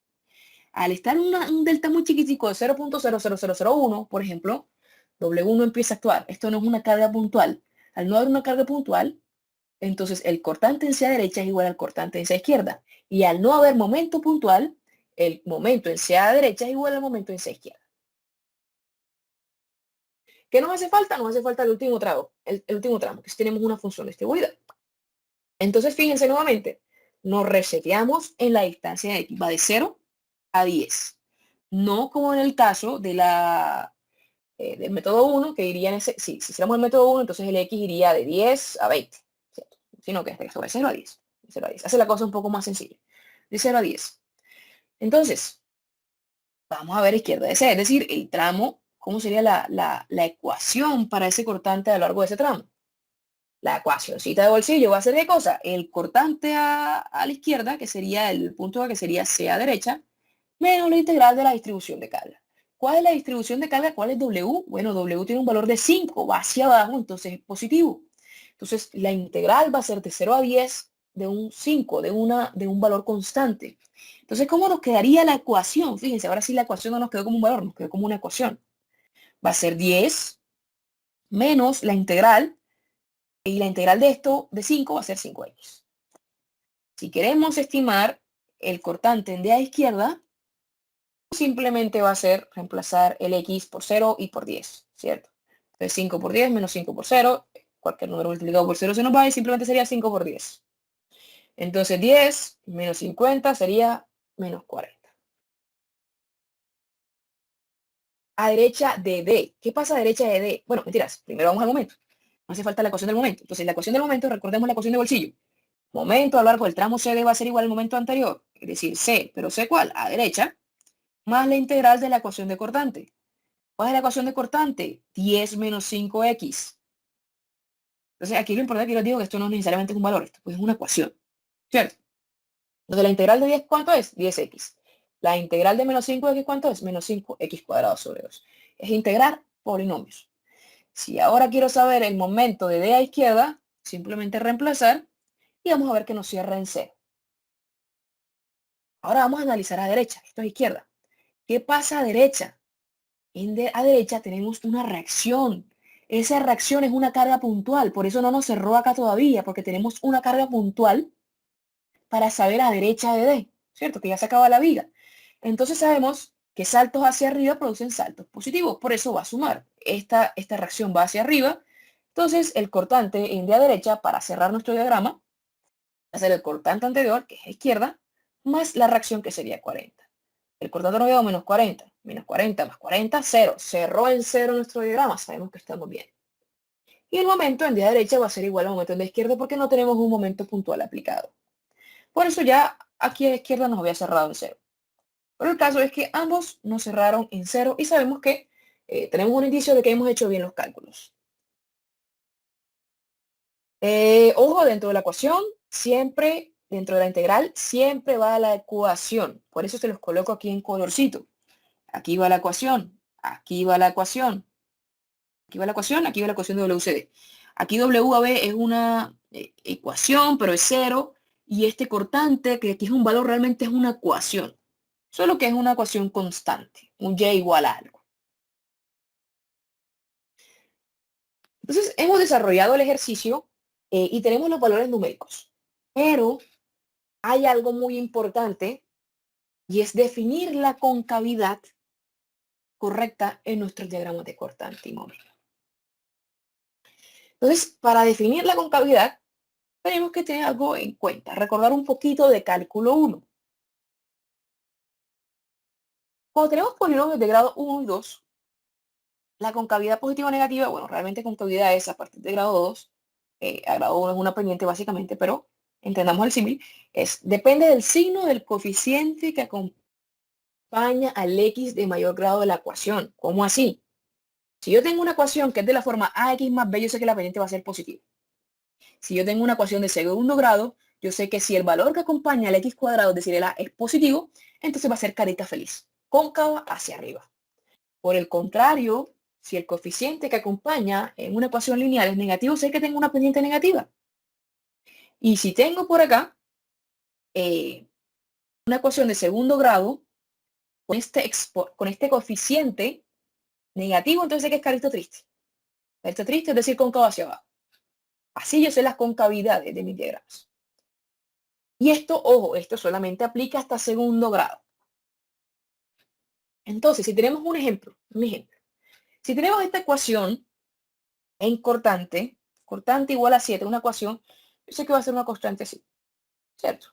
Al estar un delta muy chiquitico de 0.00001, por ejemplo, W1 empieza a actuar. Esto no es una carga puntual. Al no haber una carga puntual, entonces el cortante en C a derecha es igual al cortante en C a izquierda. Y al no haber momento puntual, el momento en C a derecha es igual al momento en C a izquierda. ¿Qué nos hace falta? Nos hace falta el último tramo, que si tenemos una función distribuida. Entonces, fíjense nuevamente, nos reseteamos en la distancia de X, va de 0 a 10. No como en el caso de del método 1, que iría en ese, si hiciéramos el método 1, entonces el X iría de 10 a 20, ¿cierto? Sino que esto va de 0 a 10. De 0 a 10. Hace la cosa un poco más sencilla. De 0 a 10. Entonces, vamos a ver izquierda de C, es decir, el tramo. ¿Cómo sería la ecuación para ese cortante a lo largo de ese tramo? La ecuacióncita de bolsillo va a ser ¿qué cosa? El cortante a la izquierda, que sería el punto A, que sería C a derecha, menos la integral de la distribución de carga. ¿Cuál es la distribución de carga? ¿Cuál es W? Bueno, W tiene un valor de 5, va hacia abajo, entonces es positivo. Entonces, la integral va a ser de 0 a 10 de un 5, de un valor constante. Entonces, ¿cómo nos quedaría la ecuación? Fíjense, ahora sí la ecuación no nos quedó como un valor, nos quedó como una ecuación. Va a ser 10 menos la integral, y la integral de esto de 5 va a ser 5x. Si queremos estimar el cortante en D a izquierda, simplemente va a ser reemplazar el x por 0 y por 10, ¿cierto? Entonces 5 por 10 menos 5 por 0, cualquier número multiplicado por 0 se nos va y simplemente sería 5 por 10. Entonces 10 menos 50 sería menos 40. A derecha de D. ¿Qué pasa a derecha de D? Bueno, mentiras. Primero vamos al momento. No hace falta la ecuación del momento. Entonces la ecuación del momento, recordemos la ecuación de bolsillo. Momento a lo largo del tramo CD va a ser igual al momento anterior. Es decir, C, pero C ¿cuál? A derecha, más la integral de la ecuación de cortante. ¿Cuál es la ecuación de cortante? 10 menos 5x. Entonces aquí lo importante es que les digo que esto no necesariamente es un valor, esto pues es una ecuación, ¿cierto? Entonces la integral de 10, ¿cuánto es? 10x. La integral de menos 5x, ¿cuánto es? Menos 5x cuadrado sobre 2. Es integrar polinomios. Si ahora quiero saber el momento de D a izquierda, simplemente reemplazar y vamos a ver que nos cierra en C. Ahora vamos a analizar a derecha, esto es izquierda. ¿Qué pasa a derecha? A derecha tenemos una reacción. esa reacción es una carga puntual, por eso no nos cerró acá todavía, porque tenemos una carga puntual para saber a derecha de D, ¿cierto? Que ya se acaba la viga. Entonces sabemos que saltos hacia arriba producen saltos positivos, por eso va a sumar. Esta reacción va hacia arriba, entonces el cortante en D a derecha, para cerrar nuestro diagrama, va a ser el cortante anterior, que es a izquierda, más la reacción que sería 40. El cortante nos dio menos 40 más 40, 0. Cerró en 0 nuestro diagrama, sabemos que estamos bien. Y el momento en D a derecha va a ser igual al momento en D a izquierda porque no tenemos un momento puntual aplicado. Por eso ya aquí a la izquierda nos había cerrado en 0. Pero el caso es que ambos nos cerraron en 0 y sabemos que tenemos un indicio de que hemos hecho bien los cálculos. Ojo, dentro de la ecuación, siempre, dentro de la integral, siempre va la ecuación. Por eso se los coloco aquí en colorcito. Aquí va la ecuación, aquí va la ecuación, aquí va la ecuación, aquí va la ecuación de WCD. Aquí WAB es una ecuación, pero es 0. Y este cortante, que aquí es un valor, realmente es una ecuación. Solo que es una ecuación constante, un y igual a algo. Entonces, hemos desarrollado el ejercicio y tenemos los valores numéricos. Pero hay algo muy importante y es definir la concavidad correcta en nuestros diagramas de cortante y momento. Entonces, para definir la concavidad, tenemos que tener algo en cuenta, recordar un poquito de cálculo 1. Cuando tenemos polinomios de grado 1 y 2, la concavidad positiva o negativa, bueno, realmente concavidad es a partir de grado 2, a grado 1 es una pendiente básicamente, pero entendamos el símil, depende del signo del coeficiente que acompaña al x de mayor grado de la ecuación. ¿Cómo así? Si yo tengo una ecuación que es de la forma ax más b, yo sé que la pendiente va a ser positiva. Si yo tengo una ecuación de segundo grado, yo sé que si el valor que acompaña al x cuadrado, es decir, el a, es positivo, entonces va a ser carita feliz, cóncava hacia arriba. Por el contrario, si el coeficiente que acompaña en una ecuación lineal es negativo, sé que tengo una pendiente negativa. Y si tengo por acá una ecuación de segundo grado con este coeficiente negativo, entonces sé que es carita triste. Carita triste es decir, cóncavo hacia abajo. Así yo sé las concavidades de mis diagramas. Y esto, ojo, esto solamente aplica hasta segundo grado. Entonces, si tenemos un ejemplo. Si tenemos esta ecuación en cortante igual a 7, una ecuación, yo sé que va a ser una constante así, ¿cierto?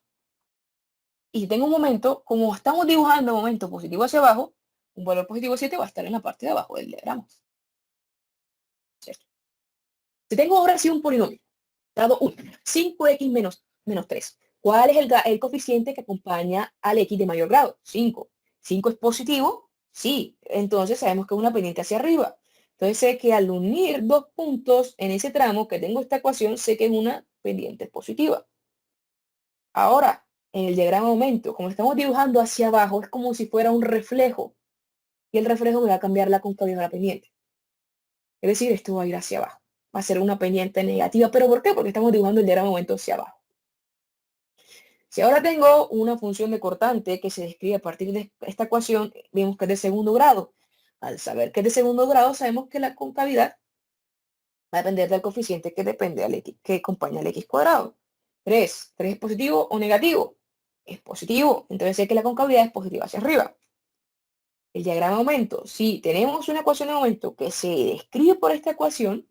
Y si tengo un momento, como estamos dibujando un momento positivo hacia abajo, un valor positivo 7 va a estar en la parte de abajo del diagrama, ¿cierto? Si tengo ahora sí un polinomio, grado 1, 5x menos 3. ¿Cuál es el coeficiente que acompaña al x de mayor grado? 5. ¿5 es positivo? Sí. Entonces sabemos que es una pendiente hacia arriba. Entonces sé que al unir dos puntos en ese tramo que tengo esta ecuación, sé que es una pendiente positiva. Ahora, en el diagrama de aumento, como estamos dibujando hacia abajo, es como si fuera un reflejo. Y el reflejo me va a cambiar la concavidad de la pendiente. Es decir, esto va a ir hacia abajo. Va a ser una pendiente negativa. ¿Pero por qué? Porque estamos dibujando el diagrama de aumento hacia abajo. Si ahora tengo una función de cortante que se describe a partir de esta ecuación, vemos que es de segundo grado. Al saber que es de segundo grado, sabemos que la concavidad va a depender del coeficiente que depende al x, que acompaña al x cuadrado. 3. ¿3 es positivo o negativo? Es positivo. Entonces sé que la concavidad es positiva hacia arriba. El diagrama de aumento. Si tenemos una ecuación de aumento que se describe por esta ecuación,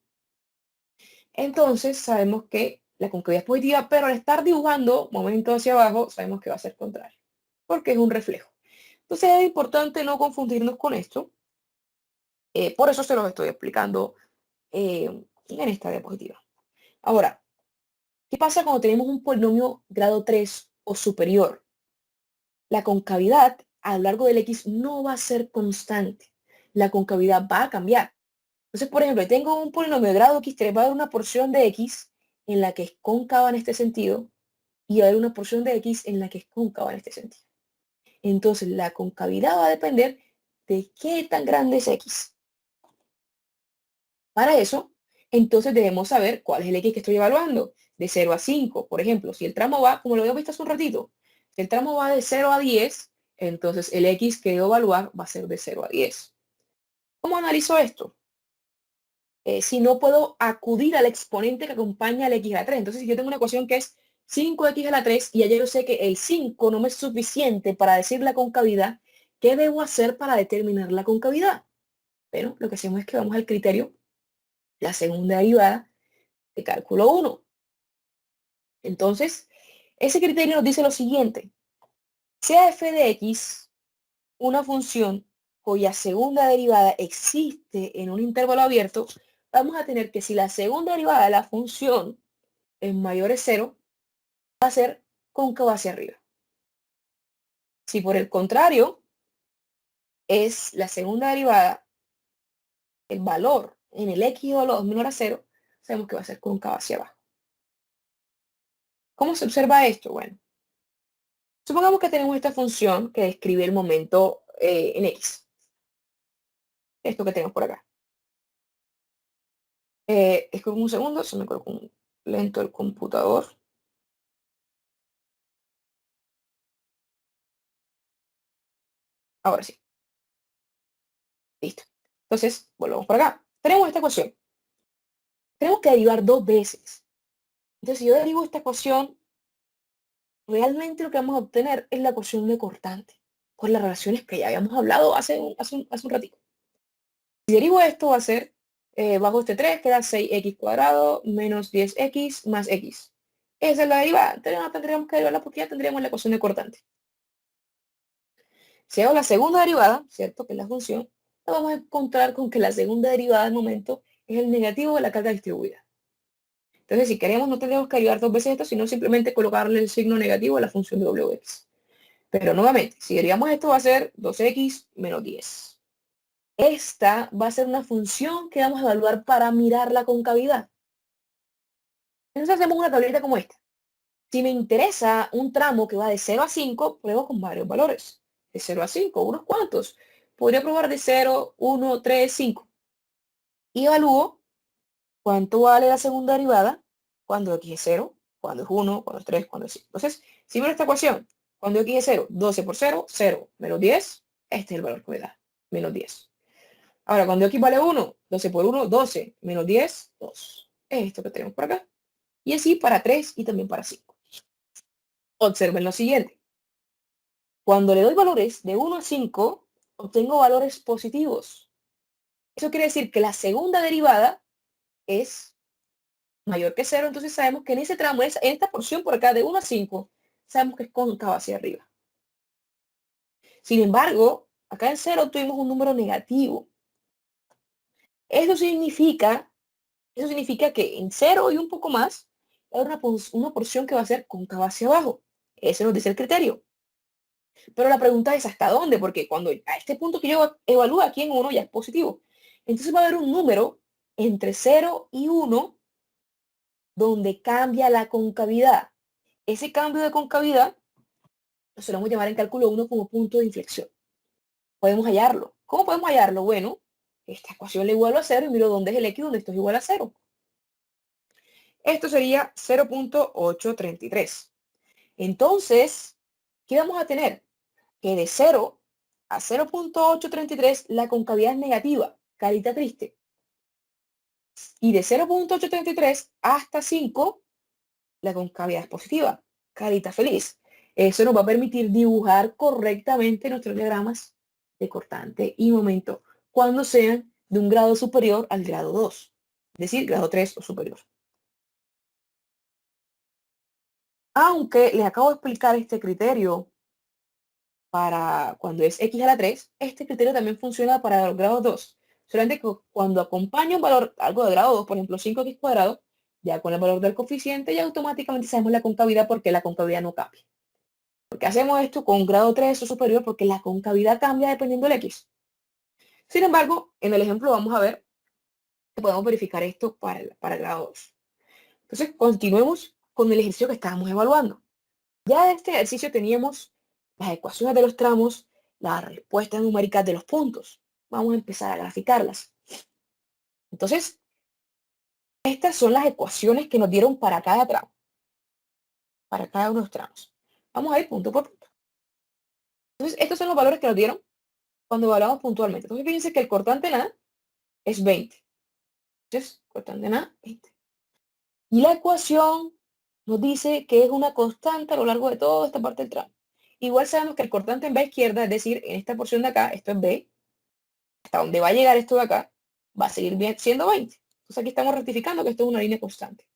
entonces sabemos que la concavidad es positiva, pero al estar dibujando momento hacia abajo, sabemos que va a ser contrario, porque es un reflejo. Entonces es importante no confundirnos con esto. Por eso se los estoy explicando en esta diapositiva. Ahora, ¿qué pasa cuando tenemos un polinomio grado 3 o superior? La concavidad a lo largo del x no va a ser constante. La concavidad va a cambiar. Entonces, por ejemplo, tengo un polinomio de grado x3, va a haber una porción de x en la que es cóncava en este sentido y va a haber una porción de x en la que es cóncava en este sentido. Entonces, la concavidad va a depender de qué tan grande es x. Para eso, entonces debemos saber cuál es el x que estoy evaluando. De 0 a 5, por ejemplo, si el tramo va, como lo habíamos visto hace un ratito, si el tramo va de 0 a 10, entonces el x que debo evaluar va a ser de 0 a 10. ¿Cómo analizo esto? si no puedo acudir al exponente que acompaña al x a la 3. Entonces, si yo tengo una ecuación que es 5x a la 3 y ya yo sé que el 5 no me es suficiente para decir la concavidad, ¿qué debo hacer para determinar la concavidad? Bueno, lo que hacemos es que vamos al criterio, la segunda derivada de cálculo 1. Entonces, ese criterio nos dice lo siguiente. Sea f de x una función cuya segunda derivada existe en un intervalo abierto, vamos a tener que si la segunda derivada de la función es mayor a 0, va a ser cóncava hacia arriba. Si por el contrario es la segunda derivada, el valor en el x igual a 2 menor a 0, sabemos que va a ser cóncava hacia abajo. ¿Cómo se observa esto? Bueno, supongamos que tenemos esta función que describe el momento en x. Esto que tenemos por acá. Es como un segundo, se me colocó un lento el computador. Ahora sí. Listo. Entonces, volvemos por acá. Tenemos esta ecuación. Tenemos que derivar dos veces. Entonces, si yo derivo esta ecuación, realmente lo que vamos a obtener es la ecuación de cortante, por las relaciones que ya habíamos hablado hace un ratito. Si derivo esto, va a ser, bajo este 3, queda 6x cuadrado menos 10x más x. Esa es la derivada. Entonces, no tendríamos que derivarla porque ya tendríamos la ecuación de cortante. Si hago la segunda derivada, ¿cierto? Que es la función, la vamos a encontrar con que la segunda derivada del momento es el negativo de la carga distribuida. Entonces, si queremos, no tendríamos que derivar dos veces esto, sino simplemente colocarle el signo negativo a la función de wx. Pero nuevamente, si derivamos esto, va a ser 2x menos 10. Esta va a ser una función que vamos a evaluar para mirar la concavidad. Entonces hacemos una tableta como esta. Si me interesa un tramo que va de 0 a 5, pruebo con varios valores. De 0 a 5, unos cuantos. Podría probar de 0, 1, 3, 5. Y evalúo cuánto vale la segunda derivada cuando x es 0, cuando es 1, cuando es 3, cuando es 5. Entonces, si miro esta ecuación, cuando x es 0, 12 por 0, 0, menos 10, este es el valor que me da, menos 10. Ahora, cuando x vale 1, 12 por 1, 12, menos 10, 2. Es esto que tenemos por acá. Y así para 3 y también para 5. Observen lo siguiente. Cuando le doy valores de 1 a 5, obtengo valores positivos. Eso quiere decir que la segunda derivada es mayor que 0, entonces sabemos que en ese tramo, en esta porción por acá de 1 a 5, sabemos que es cóncava hacia arriba. Sin embargo, acá en 0 tuvimos un número negativo. Eso significa que en 0 y un poco más, hay una porción que va a ser cóncava hacia abajo. Ese nos dice el criterio. Pero la pregunta es ¿hasta dónde? Porque cuando a este punto que yo evalúo aquí en 1 ya es positivo. Entonces va a haber un número entre 0 y 1 donde cambia la concavidad. Ese cambio de concavidad lo solemos llamar en cálculo 1 como punto de inflexión. Podemos hallarlo. ¿Cómo podemos hallarlo? Bueno, esta ecuación le igualo a 0 y miro dónde es el x, donde esto es igual a 0. Esto sería 0.833. Entonces, ¿qué vamos a tener? Que de 0 a 0.833 la concavidad es negativa, carita triste. Y de 0.833 hasta 5 la concavidad es positiva, carita feliz. Eso nos va a permitir dibujar correctamente nuestros diagramas de cortante y momento cuando sean de un grado superior al grado 2, es decir, grado 3 o superior. Aunque les acabo de explicar este criterio para cuando es x a la 3, este criterio también funciona para los grados 2. Solamente que cuando acompaña un valor, algo de grado 2, por ejemplo 5x cuadrado, ya con el valor del coeficiente ya automáticamente sabemos la concavidad porque la concavidad no cambia. Porque hacemos esto con grado 3 o superior porque la concavidad cambia dependiendo del x. Sin embargo, en el ejemplo vamos a ver que podemos verificar esto para el grado 2. Entonces, continuemos con el ejercicio que estábamos evaluando. Ya de este ejercicio teníamos las ecuaciones de los tramos, las respuestas numéricas de los puntos. Vamos a empezar a graficarlas. Entonces, estas son las ecuaciones que nos dieron para cada tramo, para cada uno de los tramos. Vamos a ir punto por punto. Entonces, estos son los valores que nos dieron cuando evaluamos puntualmente. Entonces, fíjense que el cortante en A es 20. Entonces, cortante en A, 20. Y la ecuación nos dice que es una constante a lo largo de toda esta parte del tramo. Igual sabemos que el cortante en B izquierda, es decir, en esta porción de acá, esto es B, hasta donde va a llegar esto de acá, va a seguir siendo 20. Entonces aquí estamos rectificando que esto es una línea constante.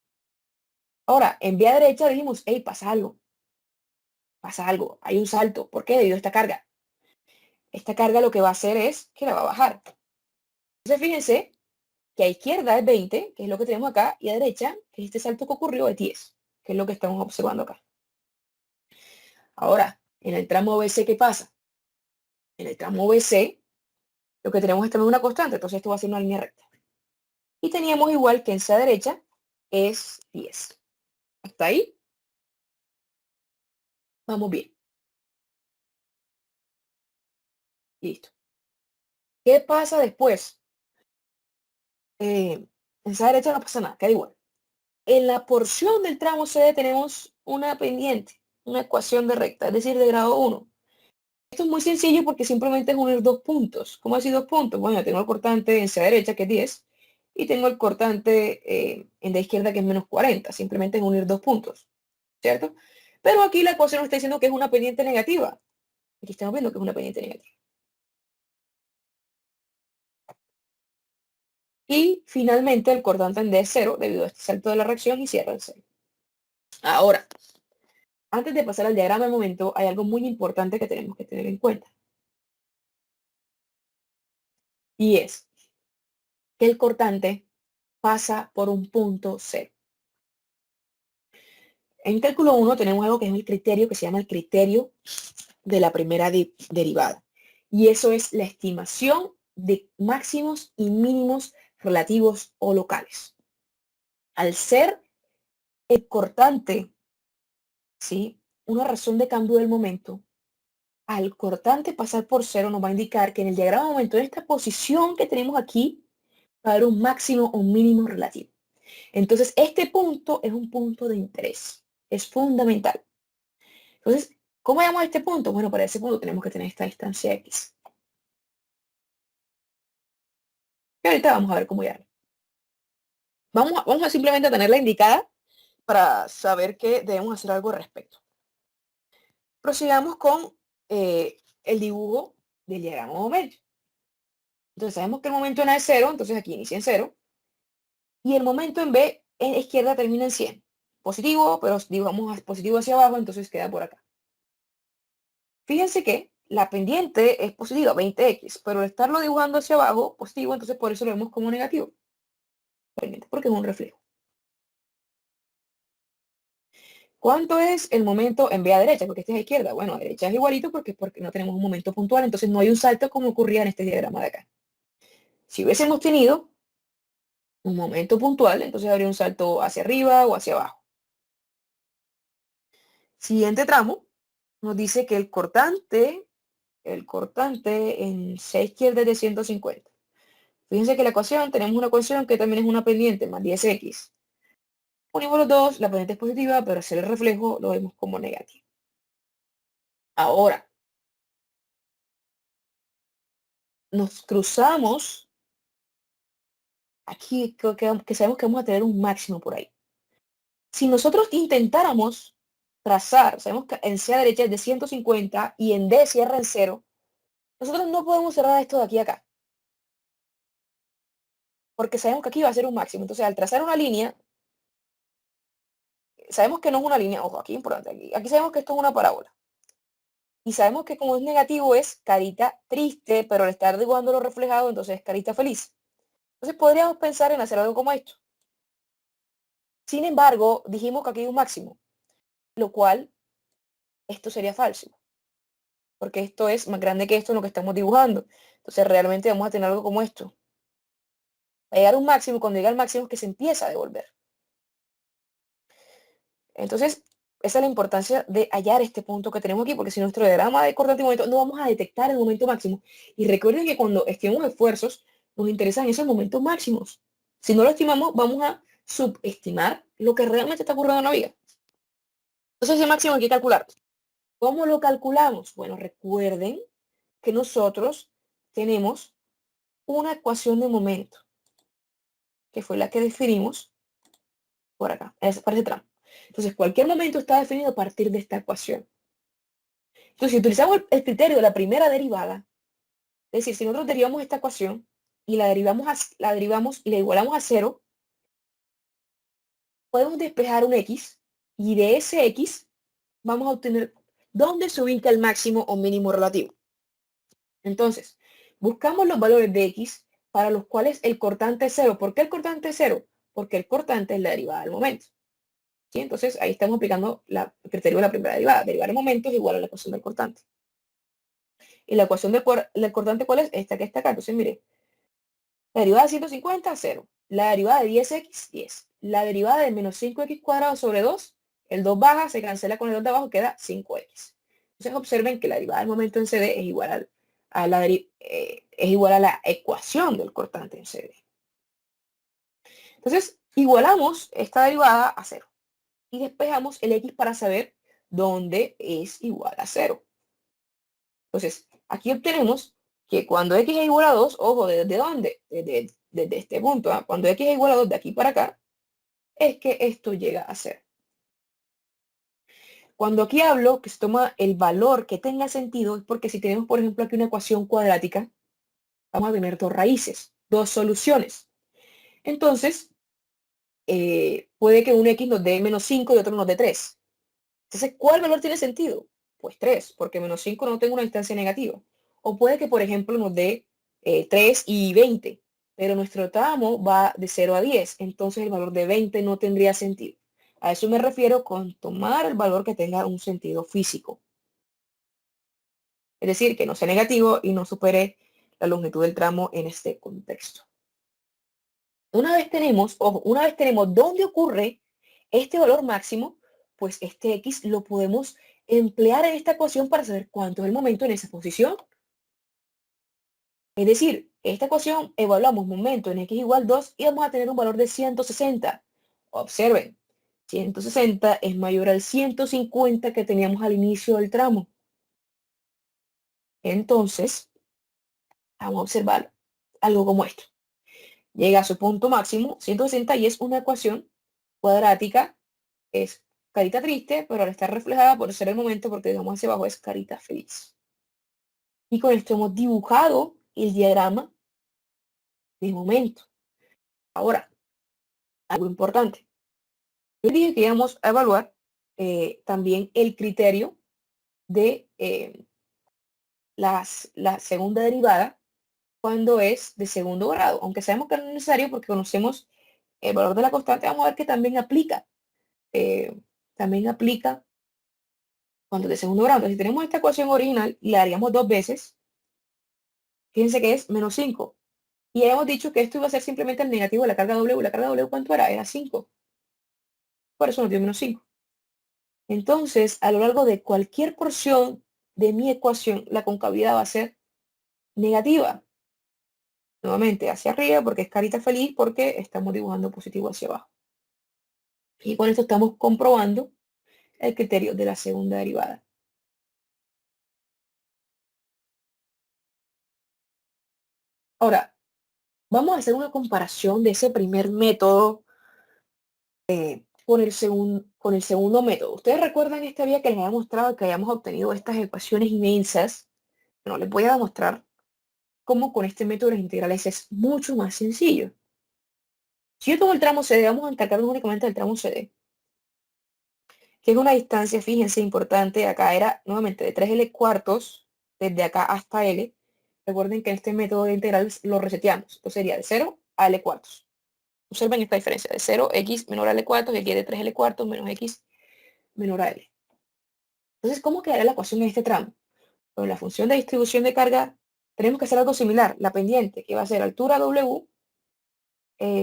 Ahora, en vía derecha dijimos, hey, pasa algo, hay un salto. ¿Por qué? Debido a esta carga. Esta carga lo que va a hacer es que la va a bajar. Entonces fíjense que a izquierda es 20, que es lo que tenemos acá, y a derecha, que es este salto que ocurrió, es 10, que es lo que estamos observando acá. Ahora, en el tramo BC, ¿qué pasa? En el tramo BC, lo que tenemos es también una constante, entonces esto va a ser una línea recta. Y teníamos igual que en C derecha es 10. Hasta ahí, vamos bien. Listo. ¿Qué pasa después? En C derecha no pasa nada, queda igual. En la porción del tramo C tenemos una pendiente, una ecuación de recta, es decir, de grado 1. Esto es muy sencillo porque simplemente es unir dos puntos. ¿Cómo así dos puntos? Bueno, tengo el cortante en C derecha, que es 10, y tengo el cortante en D izquierda, que es menos 40. Simplemente es unir dos puntos, ¿cierto? Pero aquí la ecuación nos está diciendo que es una pendiente negativa. Aquí estamos viendo que es una pendiente negativa. Y finalmente el cortante en D es 0 debido a este salto de la reacción y cierra en 0. Ahora, antes de pasar al diagrama de momento, hay algo muy importante que tenemos que tener en cuenta. Y es que el cortante pasa por un punto cero. En cálculo 1 tenemos algo que es el criterio que se llama el criterio de la primera derivada. Y eso es la estimación de máximos y mínimos relativos o locales. Al ser el cortante, ¿sí?, una razón de cambio del momento, al cortante pasar por cero nos va a indicar que en el diagrama de momento, en esta posición que tenemos aquí, va a haber un máximo o un mínimo relativo. Entonces, este punto es un punto de interés. Es fundamental. Entonces, ¿cómo llamamos a este punto? Bueno, para ese punto tenemos que tener esta distancia X. Y ahorita vamos a ver cómo llamarlo. Vamos a simplemente tenerla indicada para saber que debemos hacer algo al respecto. Prosigamos con el dibujo del diagrama de momento. Entonces sabemos que el momento en A es 0, entonces aquí inicia en 0. Y el momento en B en izquierda termina en 100. Positivo, pero digamos positivo hacia abajo, entonces queda por acá. Fíjense que la pendiente es positiva, 20x, pero al estarlo dibujando hacia abajo, positivo, entonces por eso lo vemos como negativo. Porque es un reflejo. ¿Cuánto es el momento en B a derecha? Porque este es a izquierda. Bueno, a derecha es igualito porque no tenemos un momento puntual, entonces no hay un salto como ocurría en este diagrama de acá. Si hubiésemos tenido un momento puntual, entonces habría un salto hacia arriba o hacia abajo. Siguiente tramo nos dice que el cortante en C izquierda es de 150. Fíjense que la ecuación, tenemos una ecuación que también es una pendiente, más 10x. Unimos los dos, la pendiente es positiva, pero hacer el reflejo lo vemos como negativo. Ahora, nos cruzamos aquí, que sabemos que vamos a tener un máximo por ahí. Si nosotros intentáramos trazar, sabemos que en C a derecha es de 150 y en D cierra en 0, nosotros no podemos cerrar esto de aquí a acá. Porque sabemos que aquí va a ser un máximo. Entonces, al trazar una línea, sabemos que no es una línea, ojo, aquí es importante, aquí sabemos que esto es una parábola. Y sabemos que como es negativo es carita triste, pero al estar dibujando reflejado, entonces es carita feliz. Entonces podríamos pensar en hacer algo como esto. Sin embargo, dijimos que aquí hay un máximo, lo cual esto sería falso, porque esto es más grande que esto en lo que estamos dibujando. Entonces realmente vamos a tener algo como esto. Va a llegar a un máximo, cuando llega al máximo es que se empieza a devolver. Entonces, esa es la importancia de hallar este punto que tenemos aquí, porque si nuestro diagrama de cortante momento no vamos a detectar el momento máximo. Y recuerden que cuando estimamos esfuerzos, nos interesan esos momentos máximos. Si no lo estimamos, vamos a subestimar lo que realmente está ocurriendo en la vida. Entonces, ese máximo hay que calcular. ¿Cómo lo calculamos? Bueno, recuerden que nosotros tenemos una ecuación de momento. que fue la que definimos por acá, para ese tramo. Entonces, cualquier momento está definido a partir de esta ecuación. Entonces, si utilizamos el criterio de la primera derivada, es decir, si nosotros derivamos esta ecuación y la derivamos y la igualamos a 0, podemos despejar un x y de ese x vamos a obtener dónde se ubica el máximo o mínimo relativo. Entonces, buscamos los valores de x para los cuales el cortante es 0. ¿Por qué el cortante es 0? Porque el cortante es la derivada del momento. ¿Sí? Entonces, ahí estamos aplicando el criterio de la primera derivada. Derivar el momento es igual a la ecuación del cortante. ¿Y la ecuación del cortante cuál es? Esta que está acá. Entonces, mire, la derivada de 150, 0. La derivada de 10x, 10. La derivada de menos 5x cuadrado sobre 2, el 2 baja, se cancela con el 2 de abajo, queda 5x. Entonces observen que la derivada del momento en CD es igual a la ecuación del cortante en CD. Entonces, igualamos esta derivada a 0. Y despejamos el x para saber dónde es igual a 0. Entonces, aquí obtenemos que cuando x es igual a 2, ojo, ¿desde dónde? Desde este punto, ¿eh? Cuando x es igual a 2 de aquí para acá, es que esto llega a 0. Cuando aquí hablo que se toma el valor que tenga sentido, es porque si tenemos, por ejemplo, aquí una ecuación cuadrática, vamos a tener dos raíces, dos soluciones. Entonces, puede que un x nos dé menos 5 y otro nos dé 3. Entonces, ¿cuál valor tiene sentido? Pues 3, porque menos 5 no tengo una distancia negativa. O puede que, por ejemplo, nos dé 3 y 20, pero nuestro tramo va de 0 a 10, entonces el valor de 20 no tendría sentido. A eso me refiero con tomar el valor que tenga un sentido físico. Es decir, que no sea negativo y no supere la longitud del tramo en este contexto. Una vez tenemos dónde ocurre este valor máximo, pues este x lo podemos emplear en esta ecuación para saber cuánto es el momento en esa posición. Es decir, esta ecuación evaluamos momento en x igual 2 y vamos a tener un valor de 160. Observen, 160 es mayor al 150 que teníamos al inicio del tramo. Entonces, vamos a observar algo como esto. Llega a su punto máximo, 160, y es una ecuación cuadrática. Es carita triste, pero al estar reflejada por ser el momento, porque digamos hacia abajo es carita feliz. Y con esto hemos dibujado el diagrama de momento. Ahora, algo importante. Yo dije que íbamos a evaluar también el criterio de la segunda derivada cuando es de segundo grado. Aunque sabemos que no es necesario porque conocemos el valor de la constante, vamos a ver que también aplica. Cuando es de segundo grado. Entonces, si tenemos esta ecuación original y la haríamos dos veces, fíjense que es menos 5. Y hemos dicho que esto iba a ser simplemente el negativo de la carga W. ¿La carga W cuánto era? Era 5. Por eso nos dio menos 5. Entonces, a lo largo de cualquier porción de mi ecuación, la concavidad va a ser negativa. Nuevamente hacia arriba porque es carita feliz, porque estamos dibujando positivo hacia abajo. Y con esto estamos comprobando el criterio de la segunda derivada. Ahora, vamos a hacer una comparación de ese primer método con el segundo método. Ustedes recuerdan esta vía que les había mostrado que habíamos obtenido estas ecuaciones inmensas. Bueno, les voy a demostrar cómo con este método de las integrales es mucho más sencillo. Si yo tomo el tramo CD, vamos a encargarnos únicamente del tramo CD, que es una distancia, fíjense, importante. Acá era nuevamente de 3L cuartos, desde acá hasta L. Recuerden que en este método de integrales lo reseteamos. Entonces sería de 0 a L cuartos. Observen esta diferencia, de 0, x menor a L cuartos, y aquí es de 3L cuartos menos x menor a L. Entonces, ¿cómo quedaría la ecuación en este tramo? Con la función de distribución de carga tenemos que hacer algo similar. La pendiente, que va a ser altura W,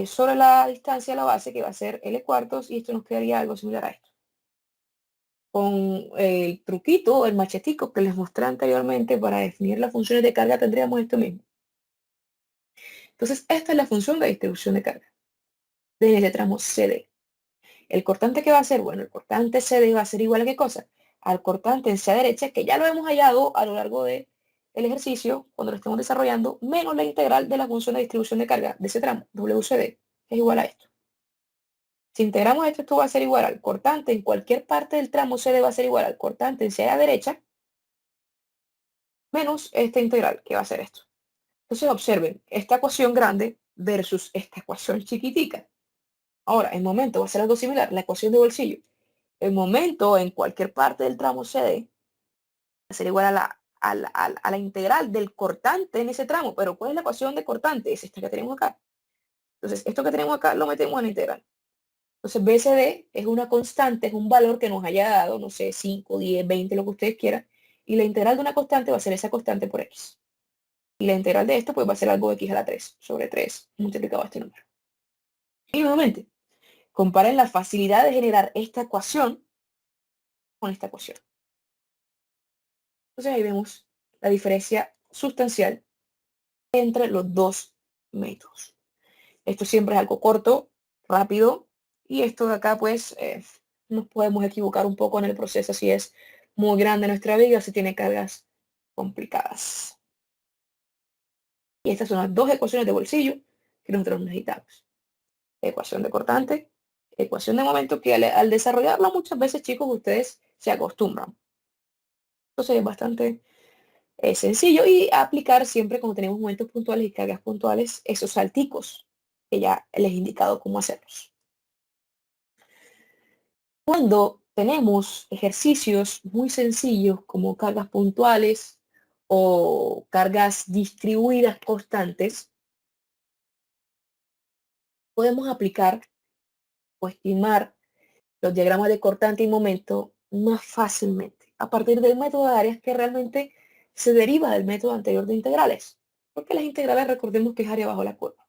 sobre la distancia de la base, que va a ser L cuartos, y esto nos quedaría algo similar a esto. Con el truquito, el machetico que les mostré anteriormente para definir las funciones de carga, tendríamos esto mismo. Entonces, esta es la función de distribución de carga de ese tramo CD. El cortante que va a ser, bueno, el cortante CD va a ser igual a qué cosa, al cortante en C a derecha, que ya lo hemos hallado a lo largo del ejercicio, cuando lo estemos desarrollando, menos la integral de la función de distribución de carga de ese tramo, WCD. es igual a esto. Si integramos esto, esto va a ser igual al cortante en cualquier parte del tramo CD va a ser igual al cortante en C a la derecha, menos esta integral, que va a ser esto. Entonces observen, esta ecuación grande versus esta ecuación chiquitica. Ahora, el momento va a ser algo similar, la ecuación de bolsillo. El momento en cualquier parte del tramo CD va a ser igual a la integral del cortante en ese tramo. Pero ¿cuál es la ecuación de cortante? Es esta que tenemos acá. Entonces, esto que tenemos acá lo metemos en la integral. Entonces, BCD es una constante, es un valor que nos haya dado, no sé, 5, 10, 20, lo que ustedes quieran. Y la integral de una constante va a ser esa constante por X. Y la integral de esto pues va a ser algo de X a la 3 sobre 3 multiplicado a este número. Y nuevamente, comparen la facilidad de generar esta ecuación con esta ecuación. Entonces ahí vemos la diferencia sustancial entre los dos métodos. Esto siempre es algo corto, rápido, y esto de acá pues nos podemos equivocar un poco en el proceso si es muy grande nuestra vida, si tiene cargas complicadas. Y estas son las dos ecuaciones de bolsillo que nosotros necesitamos. Ecuación de cortante, ecuación de momento que al desarrollarla muchas veces, chicos, ustedes se acostumbran. Entonces es bastante sencillo y aplicar siempre cuando tenemos momentos puntuales y cargas puntuales esos salticos que ya les he indicado cómo hacerlos. Cuando tenemos ejercicios muy sencillos como cargas puntuales o cargas distribuidas constantes, podemos aplicar o estimar los diagramas de cortante y momento más fácilmente a partir del método de áreas que realmente se deriva del método anterior de integrales. Porque las integrales recordemos que es área bajo la curva.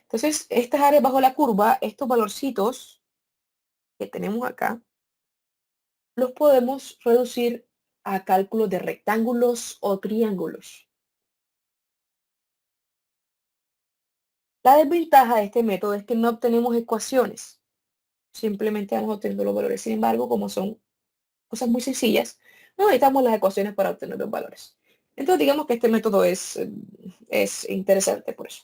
Entonces, estas áreas bajo la curva, estos valorcitos que tenemos acá, los podemos reducir a cálculos de rectángulos o triángulos. La desventaja de este método es que no obtenemos ecuaciones. Simplemente vamos obteniendo los valores. Sin embargo, como son cosas muy sencillas, no necesitamos las ecuaciones para obtener los valores. Entonces digamos que este método es interesante por eso.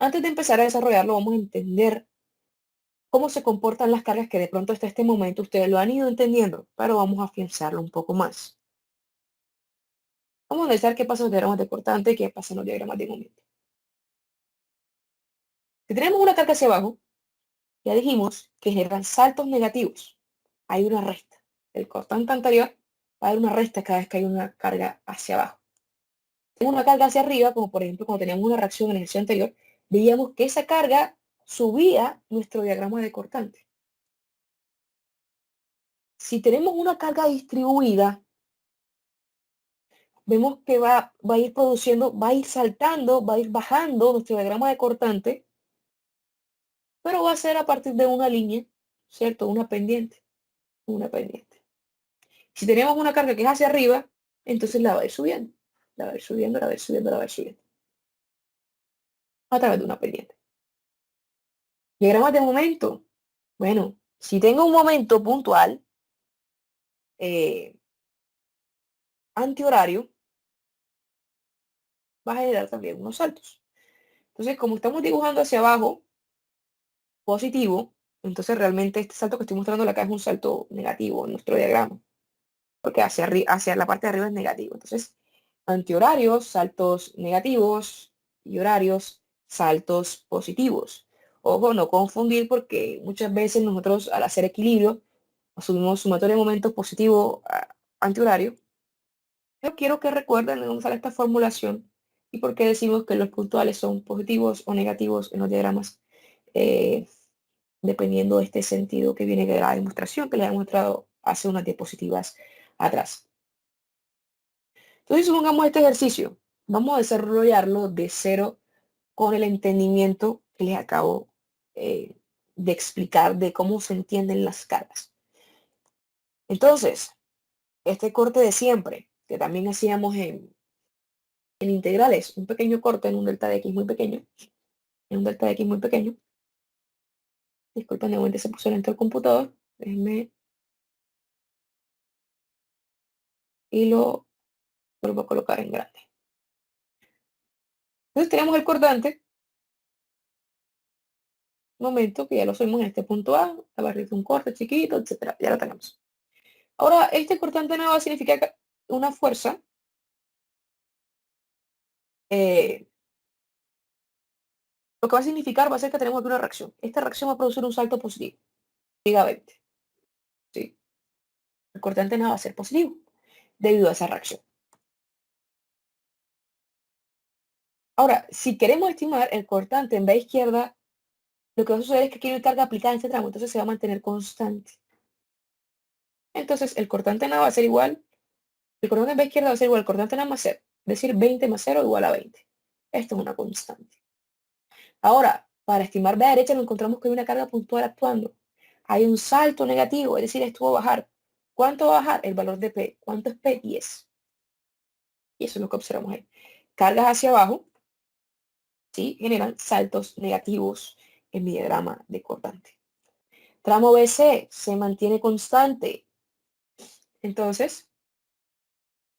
Antes de empezar a desarrollarlo, vamos a entender cómo se comportan las cargas que de pronto hasta este momento ustedes lo han ido entendiendo, pero vamos a afianzarlo un poco más. Vamos a analizar qué pasa en los diagramas de cortante y qué pasa en los diagramas de momento. Si tenemos una carga hacia abajo, ya dijimos que generan saltos negativos. Hay una resta. El cortante anterior va a haber una resta cada vez que hay una carga hacia abajo. Tengo una carga hacia arriba, como por ejemplo cuando teníamos una reacción en el ejercicio anterior, veíamos que esa carga subía nuestro diagrama de cortante. Si tenemos una carga distribuida, vemos que va a ir produciendo, va a ir saltando, va a ir bajando nuestro diagrama de cortante, pero va a ser a partir de una línea, ¿cierto? Una pendiente, una pendiente. Si tenemos una carga que es hacia arriba, entonces la va a ir subiendo, la va a ir subiendo, la va a ir subiendo, la va a ir subiendo, a través de una pendiente. Diagramas de momento. Bueno, si tengo un momento puntual, antihorario, va a generar también unos saltos. Entonces, como estamos dibujando hacia abajo, positivo, entonces realmente este salto que estoy mostrando acá es un salto negativo en nuestro diagrama, porque hacia la parte de arriba es negativo. Entonces, antihorarios, saltos negativos, y horarios, saltos positivos. Ojo, no confundir porque muchas veces nosotros al hacer equilibrio asumimos sumatorio de momentos positivo antihorario. Yo quiero que recuerden de dónde sale esta formulación y por qué decimos que los puntuales son positivos o negativos en los diagramas, dependiendo de este sentido que viene de la demostración que les he mostrado hace unas diapositivas atrás. Entonces, supongamos este ejercicio. Vamos a desarrollarlo de cero con el entendimiento que les acabo de explicar de cómo se entienden las cargas. Entonces, este corte de siempre, que también hacíamos en integrales, un pequeño corte en un delta de x muy pequeño, en un delta de x muy pequeño. Disculpen, de momento se puso lento el computador. Déjenme y lo vuelvo a colocar en grande. Entonces tenemos el cortante momento que ya lo subimos en este punto A, a partir de un corte chiquito, etcétera. Ya lo tenemos. Ahora, este cortante nada va a significar una fuerza lo que va a significar va a ser que tenemos aquí una reacción. Esta reacción va a producir un salto positivo, diga 20. ¿Sí? El cortante nada va a ser positivo debido a esa reacción. Ahora, si queremos estimar el cortante en B izquierda, lo que va a suceder es que aquí no hay carga aplicada en este tramo, entonces se va a mantener constante. Entonces, el cortante nada va a ser igual, el cortante en B izquierda va a ser igual al cortante nada más 0, es decir, 20 más 0 igual a 20. Esto es una constante. Ahora, para estimar B a derecha, nos encontramos que hay una carga puntual actuando. Hay un salto negativo, es decir, esto va a bajar. ¿Cuánto va a bajar? El valor de P. ¿Cuánto es P? 10. Y eso es lo que observamos ahí. Cargas hacia abajo, ¿sí? Generan saltos negativos en mi diagrama de cortante. Tramo BC se mantiene constante. Entonces,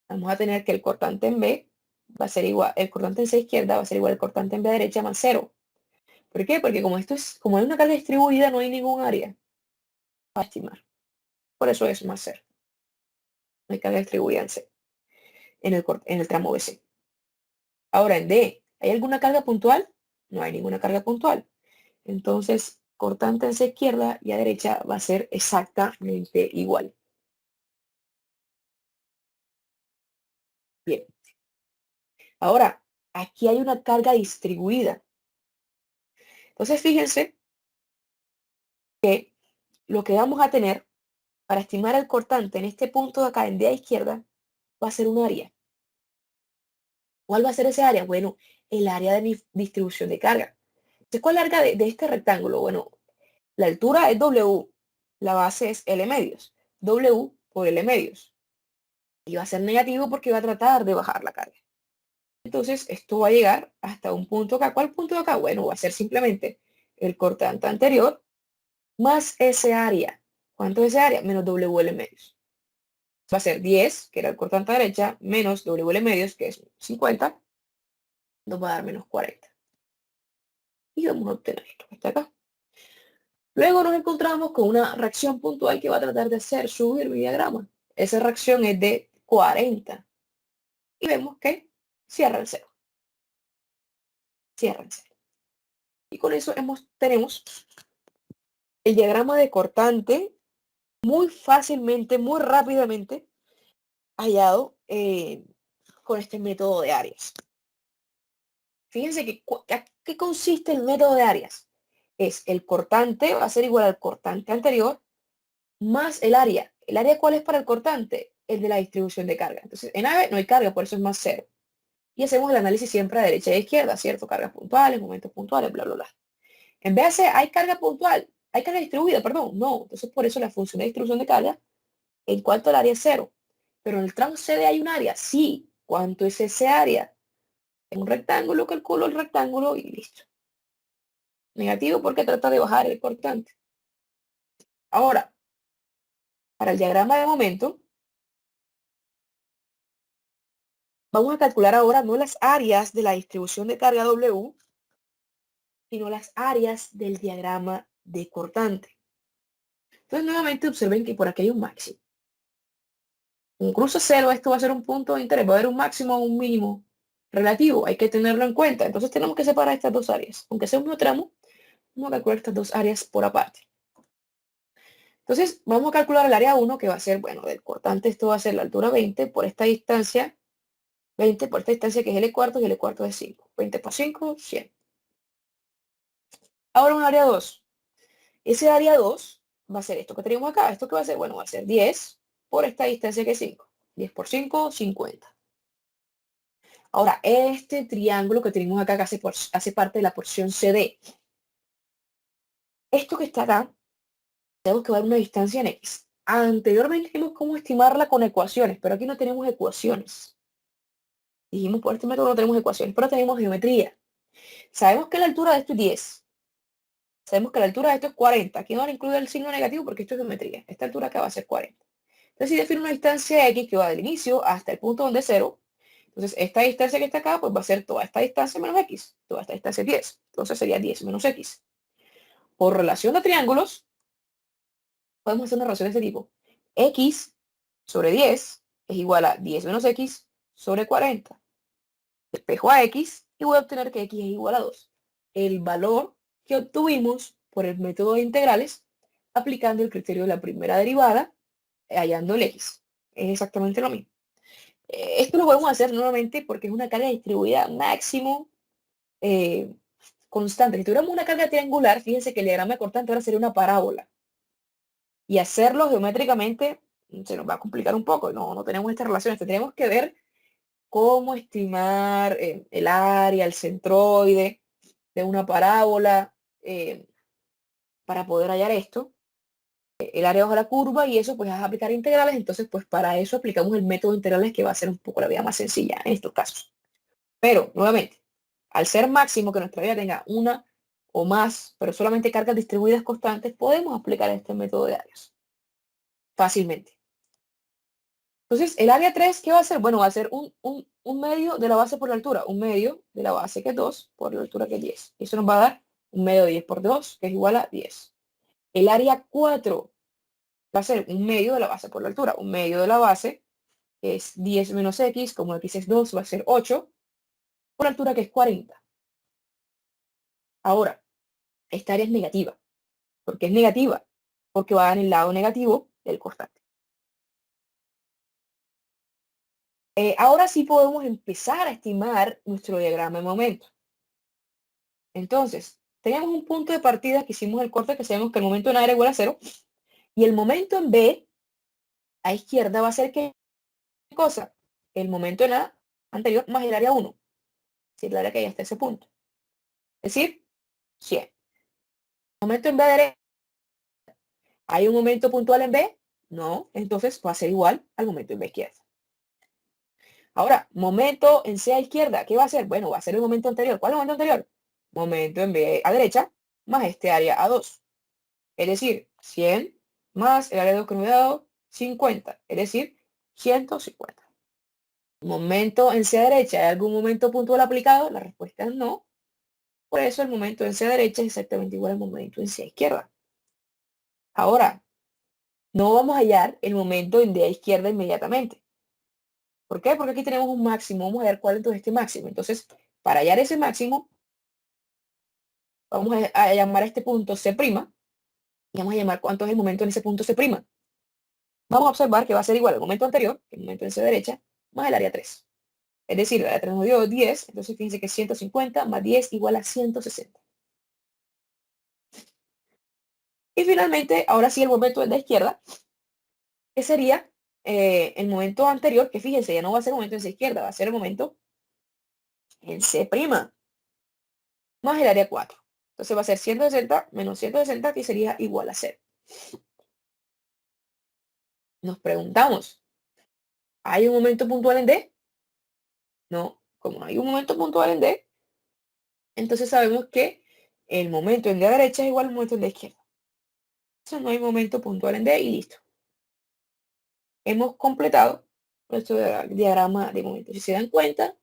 vamos a tener que el cortante en B va a ser igual, el cortante en C izquierda va a ser igual al cortante en B derecha más 0. ¿Por qué? Porque como hay una carga distribuida, no hay ningún área para estimar. Por eso es más 0. No hay carga distribuida en C, en el tramo BC. Ahora en D, ¿hay alguna carga puntual? No hay ninguna carga puntual. Entonces, cortante en C izquierda y a derecha va a ser exactamente igual. Bien. Ahora, aquí hay una carga distribuida. Entonces, fíjense que lo que vamos a tener para estimar el cortante en este punto de acá, en D a izquierda, va a ser un área. ¿Cuál va a ser ese área? Bueno, el área de mi distribución de carga. Entonces, ¿cuál es la larga de este rectángulo? Bueno, la altura es W, la base es L medios. W por L medios. Y va a ser negativo porque va a tratar de bajar la carga. Entonces, esto va a llegar hasta un punto acá. ¿Cuál punto de acá? Bueno, va a ser simplemente el cortante anterior más ese área. ¿Cuánto es ese área? Menos WL medios. Va a ser 10, que era el cortante a derecha, menos WL medios, que es 50, nos va a dar menos 40. Y vamos a obtener esto que está acá. Luego nos encontramos con una reacción puntual que va a tratar de hacer subir mi diagrama. Esa reacción es de 40. Y vemos que cierra el cero. Cierra el cero. Y con eso tenemos el diagrama de cortante muy fácilmente, muy rápidamente hallado con este método de áreas. Fíjense que ¿qué consiste el método de áreas? Es el cortante va a ser igual al cortante anterior más el área. ¿El área cuál es para el cortante? El de la distribución de carga. Entonces, en AB no hay carga, por eso es más 0. Y hacemos el análisis siempre a derecha y a izquierda, ¿cierto? Cargas puntuales, momentos puntuales, bla, bla, bla. En BAC hay carga puntual, hay carga distribuida, perdón. No, entonces por eso la función de distribución de carga en cuanto al área es 0. Pero en el tramo CD hay un área. Sí. ¿Cuánto es ese área? En un rectángulo, calculo el rectángulo y listo. Negativo porque trata de bajar el cortante. Ahora, para el diagrama de momento, vamos a calcular ahora no las áreas de la distribución de carga W, sino las áreas del diagrama de cortante. Entonces, nuevamente observen que por aquí hay un máximo. Un cruce cero, esto va a ser un punto de interés, va a haber un máximo o un mínimo relativo, hay que tenerlo en cuenta. Entonces tenemos que separar estas dos áreas. Aunque sea un mismo tramo, vamos a calcular estas dos áreas por aparte. Entonces, vamos a calcular el área 1, que va a ser, bueno, del cortante esto va a ser la altura 20 por esta distancia, 20 por esta distancia que es L cuarto y L cuarto es 5. 20 por 5, 100. Ahora un área 2. Ese área 2 va a ser esto que tenemos acá. ¿Esto qué va a ser? Bueno, va a ser 10 por esta distancia que es 5. 10 por 5, 50. Ahora, este triángulo que tenemos acá que hace parte de la porción CD. Esto que está acá, tenemos que dar una distancia en X. Anteriormente vimos cómo estimarla con ecuaciones, pero aquí no tenemos ecuaciones. Dijimos por este método no tenemos ecuaciones, pero tenemos geometría. Sabemos que la altura de esto es 10. Sabemos que la altura de esto es 40. Aquí no van a incluir el signo negativo porque esto es geometría. Esta altura acá va a ser 40. Entonces, si defino una distancia X que va del inicio hasta el punto donde es 0, entonces esta distancia que está acá, pues va a ser toda esta distancia menos X. Toda esta distancia es 10. Entonces sería 10 menos X. por relación de triángulos, podemos hacer una relación de este tipo. X sobre 10 es igual a 10 menos X sobre 40. Despejo a X y voy a obtener que X es igual a 2. El valor que obtuvimos por el método de integrales aplicando el criterio de la primera derivada, hallando el X. Es exactamente lo mismo. Esto lo podemos hacer nuevamente porque es una carga distribuida máximo constante. Si tuviéramos una carga triangular, fíjense que el diagrama cortante ahora sería una parábola. Y hacerlo geométricamente se nos va a complicar un poco. No tenemos estas relaciones. Tendríamos que ver cómo estimar el área, el centroide de una parábola para poder hallar esto. El área bajo la curva y eso pues es aplicar integrales. Entonces pues para eso aplicamos el método de integrales que va a ser un poco la vida más sencilla en estos casos. Pero nuevamente, al ser máximo que nuestra vida tenga una o más, pero solamente cargas distribuidas constantes, podemos aplicar este método de áreas fácilmente. Entonces, el área 3, ¿qué va a ser? Bueno, va a ser un medio de la base por la altura, un medio de la base que es 2 por la altura que es 10. Eso nos va a dar un medio de 10 por 2, que es igual a 10. El área 4 va a ser un medio de la base por la altura, un medio de la base que es 10 menos X, como X es 2, va a ser 8, por la altura que es 40. Ahora, esta área es negativa. ¿Por qué es negativa? Porque va en el lado negativo del constante. Ahora sí podemos empezar a estimar nuestro diagrama de momento. Entonces, tenemos un punto de partida que hicimos el corte que sabemos que el momento en A era igual a 0 y el momento en B a izquierda va a ser ¿qué cosa? El momento en A anterior más el área 1, es decir, el área que ya está ese punto. Es decir, 100. Momento en B a derecha. ¿Hay un momento puntual en B? No, entonces va a ser igual al momento en B izquierda. Ahora, momento en C a izquierda, ¿qué va a ser? Bueno, va a ser el momento anterior. ¿Cuál es el momento anterior? Momento en B a derecha más este área a 2. Es decir, 100 más el área de 2 que nos ha dado 50. Es decir, 150. Momento en C a derecha, ¿hay algún momento puntual aplicado? La respuesta es no. Por eso el momento en C a derecha es exactamente igual al momento en C a izquierda. Ahora, no vamos a hallar el momento en D a izquierda inmediatamente. ¿Por qué? Porque aquí tenemos un máximo. Vamos a ver cuál es este máximo. Entonces, para hallar ese máximo, vamos a llamar a este punto C'. Y vamos a llamar cuánto es el momento en ese punto C'. Vamos a observar que va a ser igual al momento anterior, el momento en C derecha, más el área 3. Es decir, el área 3 nos dio 10, entonces fíjense que 150 más 10 igual a 160. Y finalmente, ahora sí el momento en la izquierda, que sería el momento anterior, que fíjense, ya no va a ser el momento en C izquierda, va a ser el momento en C', más el área 4. Entonces va a ser 160 menos 160, que sería igual a 0. Nos preguntamos, ¿hay un momento puntual en D? No, como no hay un momento puntual en D, entonces sabemos que el momento en D a derecha es igual al momento en D a izquierda. Entonces no hay momento puntual en D y listo. Hemos completado nuestro diagrama de momento. Si se dan cuenta,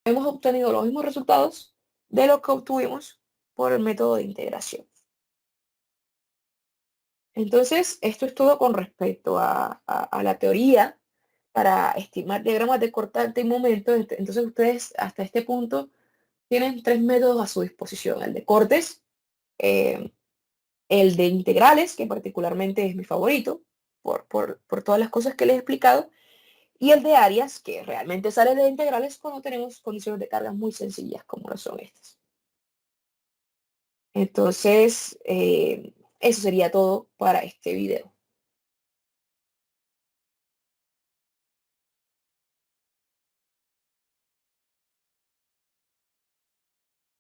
hemos obtenido los mismos resultados de lo que obtuvimos por el método de integración. Entonces, esto es todo con respecto a la teoría para estimar diagramas de cortante y momento. Entonces, ustedes hasta este punto tienen 3 métodos a su disposición. El de cortes, el de integrales, que particularmente es mi favorito, por todas las cosas que les he explicado, y el de áreas, que realmente sale de integrales cuando tenemos condiciones de cargas muy sencillas como lo son estas. Entonces, eso sería todo para este video.